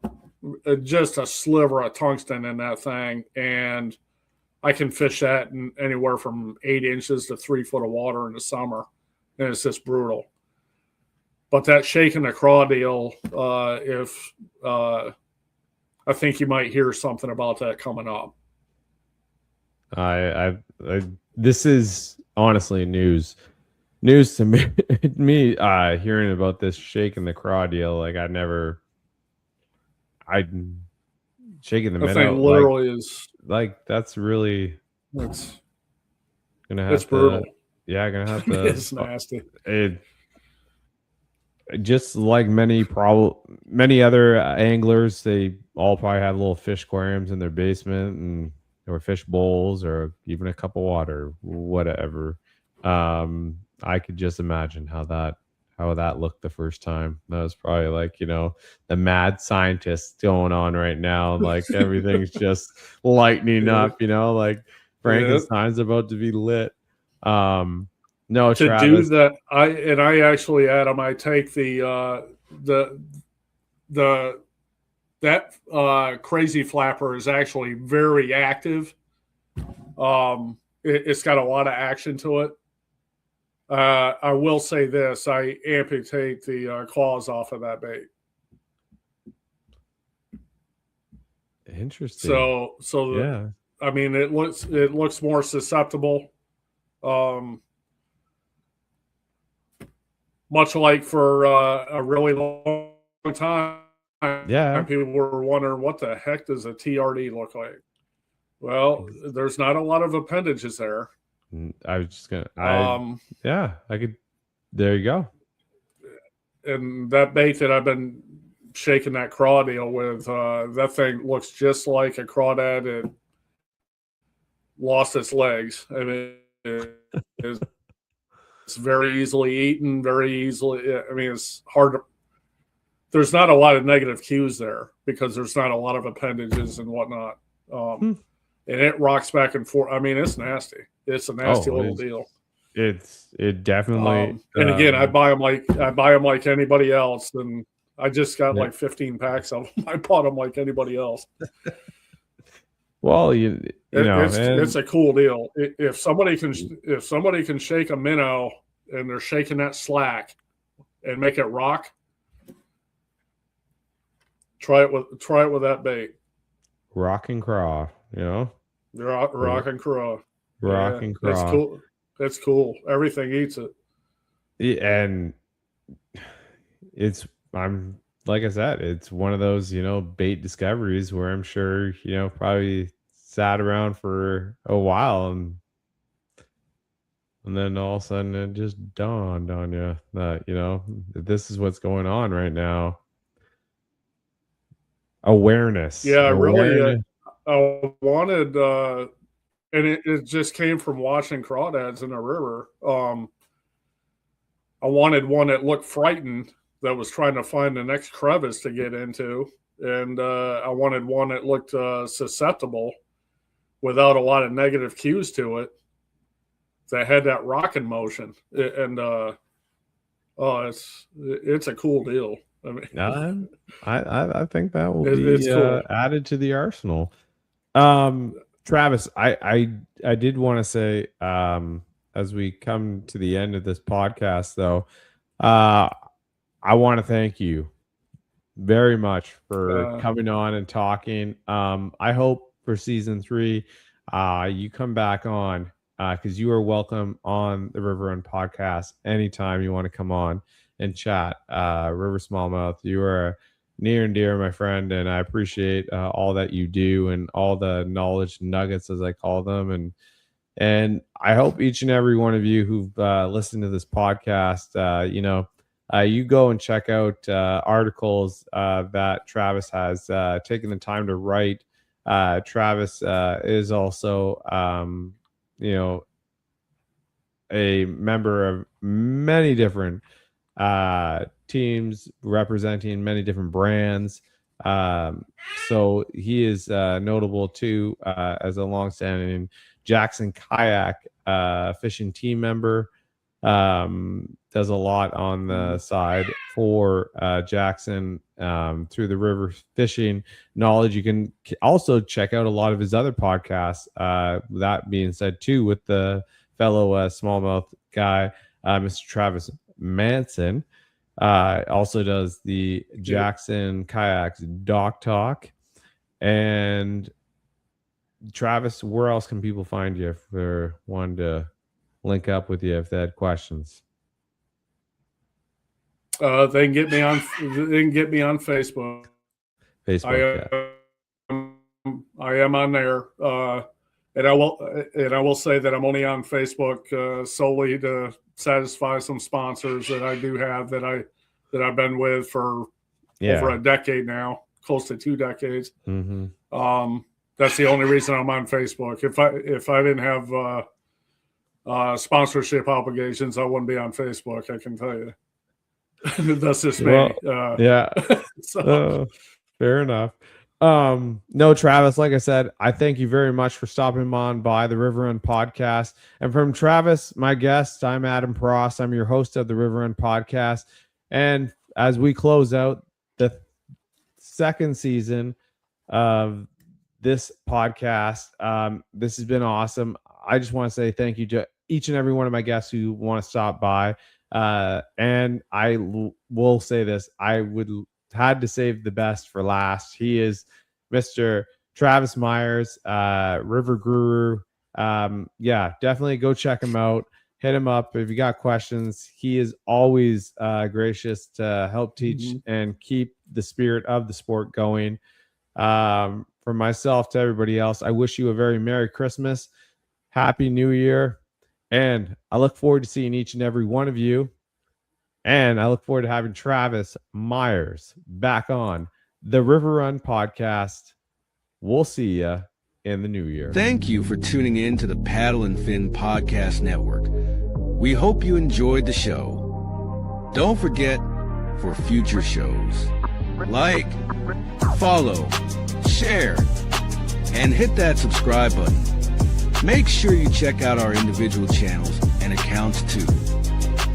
just a sliver of tungsten in that thing, and I can fish that in anywhere from 8 inches to 3 foot of water in the summer, and it's just brutal. But that shaking the craw deal, I think you might hear something about that coming up.
This is honestly news to me. Hearing about this shaking the craw deal, like shaking the minnow.
Literally is
like that's really.
It's
gonna have
it's brutal.
Yeah, gonna have to.
It's nasty.
Just like many other anglers, they all probably have little fish aquariums in their basement or fish bowls or even a cup of water, whatever. I could just imagine how that looked the first time. That was probably like, the mad scientist going on right now. Like everything's just lightening up, like Frankenstein's about to be lit. No,
to
Travis.
do that, I actually, Adam, I take that crazy flapper is actually very active. It's got a lot of action to it. I will say this: I amputate the claws off of that bait.
Interesting.
So
yeah.
I mean, it looks more susceptible. Much like for a really long time, people were wondering what the heck does a TRD look like. Well, there's not a lot of appendages there.
I was just gonna. I could. There you go.
And that bait that I've been shaking that craw deal with, that thing looks just like a crawdad. It lost its legs. I mean, it's very easily eaten, very easily. I mean, it's hard to. There's not a lot of negative cues there because there's not a lot of appendages and whatnot. And it rocks back and forth. I mean, it's nasty. It's a nasty little deal.
It definitely.
And again, I buy them like anybody else, and I just got like 15 packs of them. I bought them like anybody else.
Well,
it's a cool deal. If somebody can shake a minnow and they're shaking that slack and make it rock, try it with that bait.
Rock and craw,
rock and craw.
Rock and craw.
That's cool. That's cool. Everything eats it.
And I'm like I said, it's one of those, bait discoveries where I'm sure, probably sat around for a while and then all of a sudden it just dawned on you that, this is what's going on right now. Awareness.
Yeah, really. I wanted, and it just came from watching crawdads in the river. I wanted one that looked frightened, that was trying to find the next crevice to get into. And I wanted one that looked susceptible without a lot of negative cues to it, that had that rocking motion. And it's a cool deal. I mean,
I think that will be cool. Added to the arsenal. Travis, I did want to say, as we come to the end of this podcast, though, I want to thank you very much for coming on and talking. I hope for season 3, you come back on because you are welcome on the River Run podcast anytime you want to come on and chat. River Smallmouth, you are near and dear, my friend, and I appreciate all that you do and all the knowledge nuggets, as I call them. And I hope each and every one of you who've listened to this podcast, you go and check out articles that Travis has taken the time to write. Travis is also, a member of many different teams representing many different brands. So he is notable too as a longstanding Jackson Kayak fishing team member. Does a lot on the side for Jackson through the river fishing knowledge. You can also check out a lot of his other podcasts. That being said, too, with the fellow smallmouth guy, Mr. Travis Manson, also does the Jackson Kayaks Dock Talk. And Travis, where else can people find you if they're wanting to link up with you if they had questions?
They can get me on Facebook. I am on there, and I will say that I'm only on Facebook solely to satisfy some sponsors that I do have that I've been with for over a decade now, close to 2 decades.
Mm-hmm.
That's the only reason I'm on Facebook. If I didn't have sponsorship obligations, I wouldn't be on Facebook. I can tell you. That's just me.
So. Fair enough. No, Travis, like I said, I thank you very much for stopping on by the River Run podcast. And from Travis, my guest, I'm Adam Pross. I'm your host of the River Run podcast. And as we close out the second season of this podcast, this has been awesome. I just want to say thank you to each and every one of my guests who want to stop by. And I will say this, I had to save the best for last. He is Mr. Travis Myers, River Guru. Definitely go check him out. Hit him up if you got questions. He is always gracious to help teach and keep the spirit of the sport going. From myself to everybody else, I wish you a very Merry Christmas, Happy New Year, and I look forward to seeing each and every one of you. And I look forward to having Travis Myers back on the River Run podcast. We'll see you in the new year.
Thank you for tuning in to the Paddle and Fin Podcast Network. We hope you enjoyed the show. Don't forget, for future shows, like, follow, share, and hit that subscribe button. Make sure you check out our individual channels and accounts too.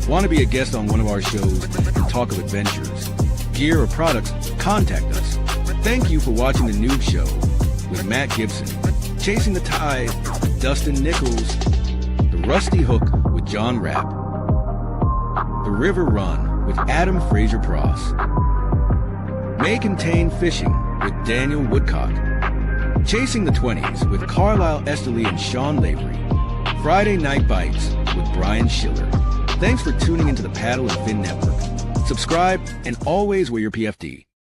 Want to be a guest on one of our shows and talk of adventures, gear, or products? Contact us. Thank you for watching The Noob Show with Matt Gibson, Chasing the Tide with Dustin Nichols, The Rusty Hook with John Rapp, The River Run with Adam Fraser Pross, May Contain Fishing with Daniel Woodcock, Chasing the 20s with Carlisle Esterly and Sean Lavery, Friday Night Bites with Brian Schiller. Thanks for tuning into the Paddle and Fin Network. Subscribe and always wear your PFD.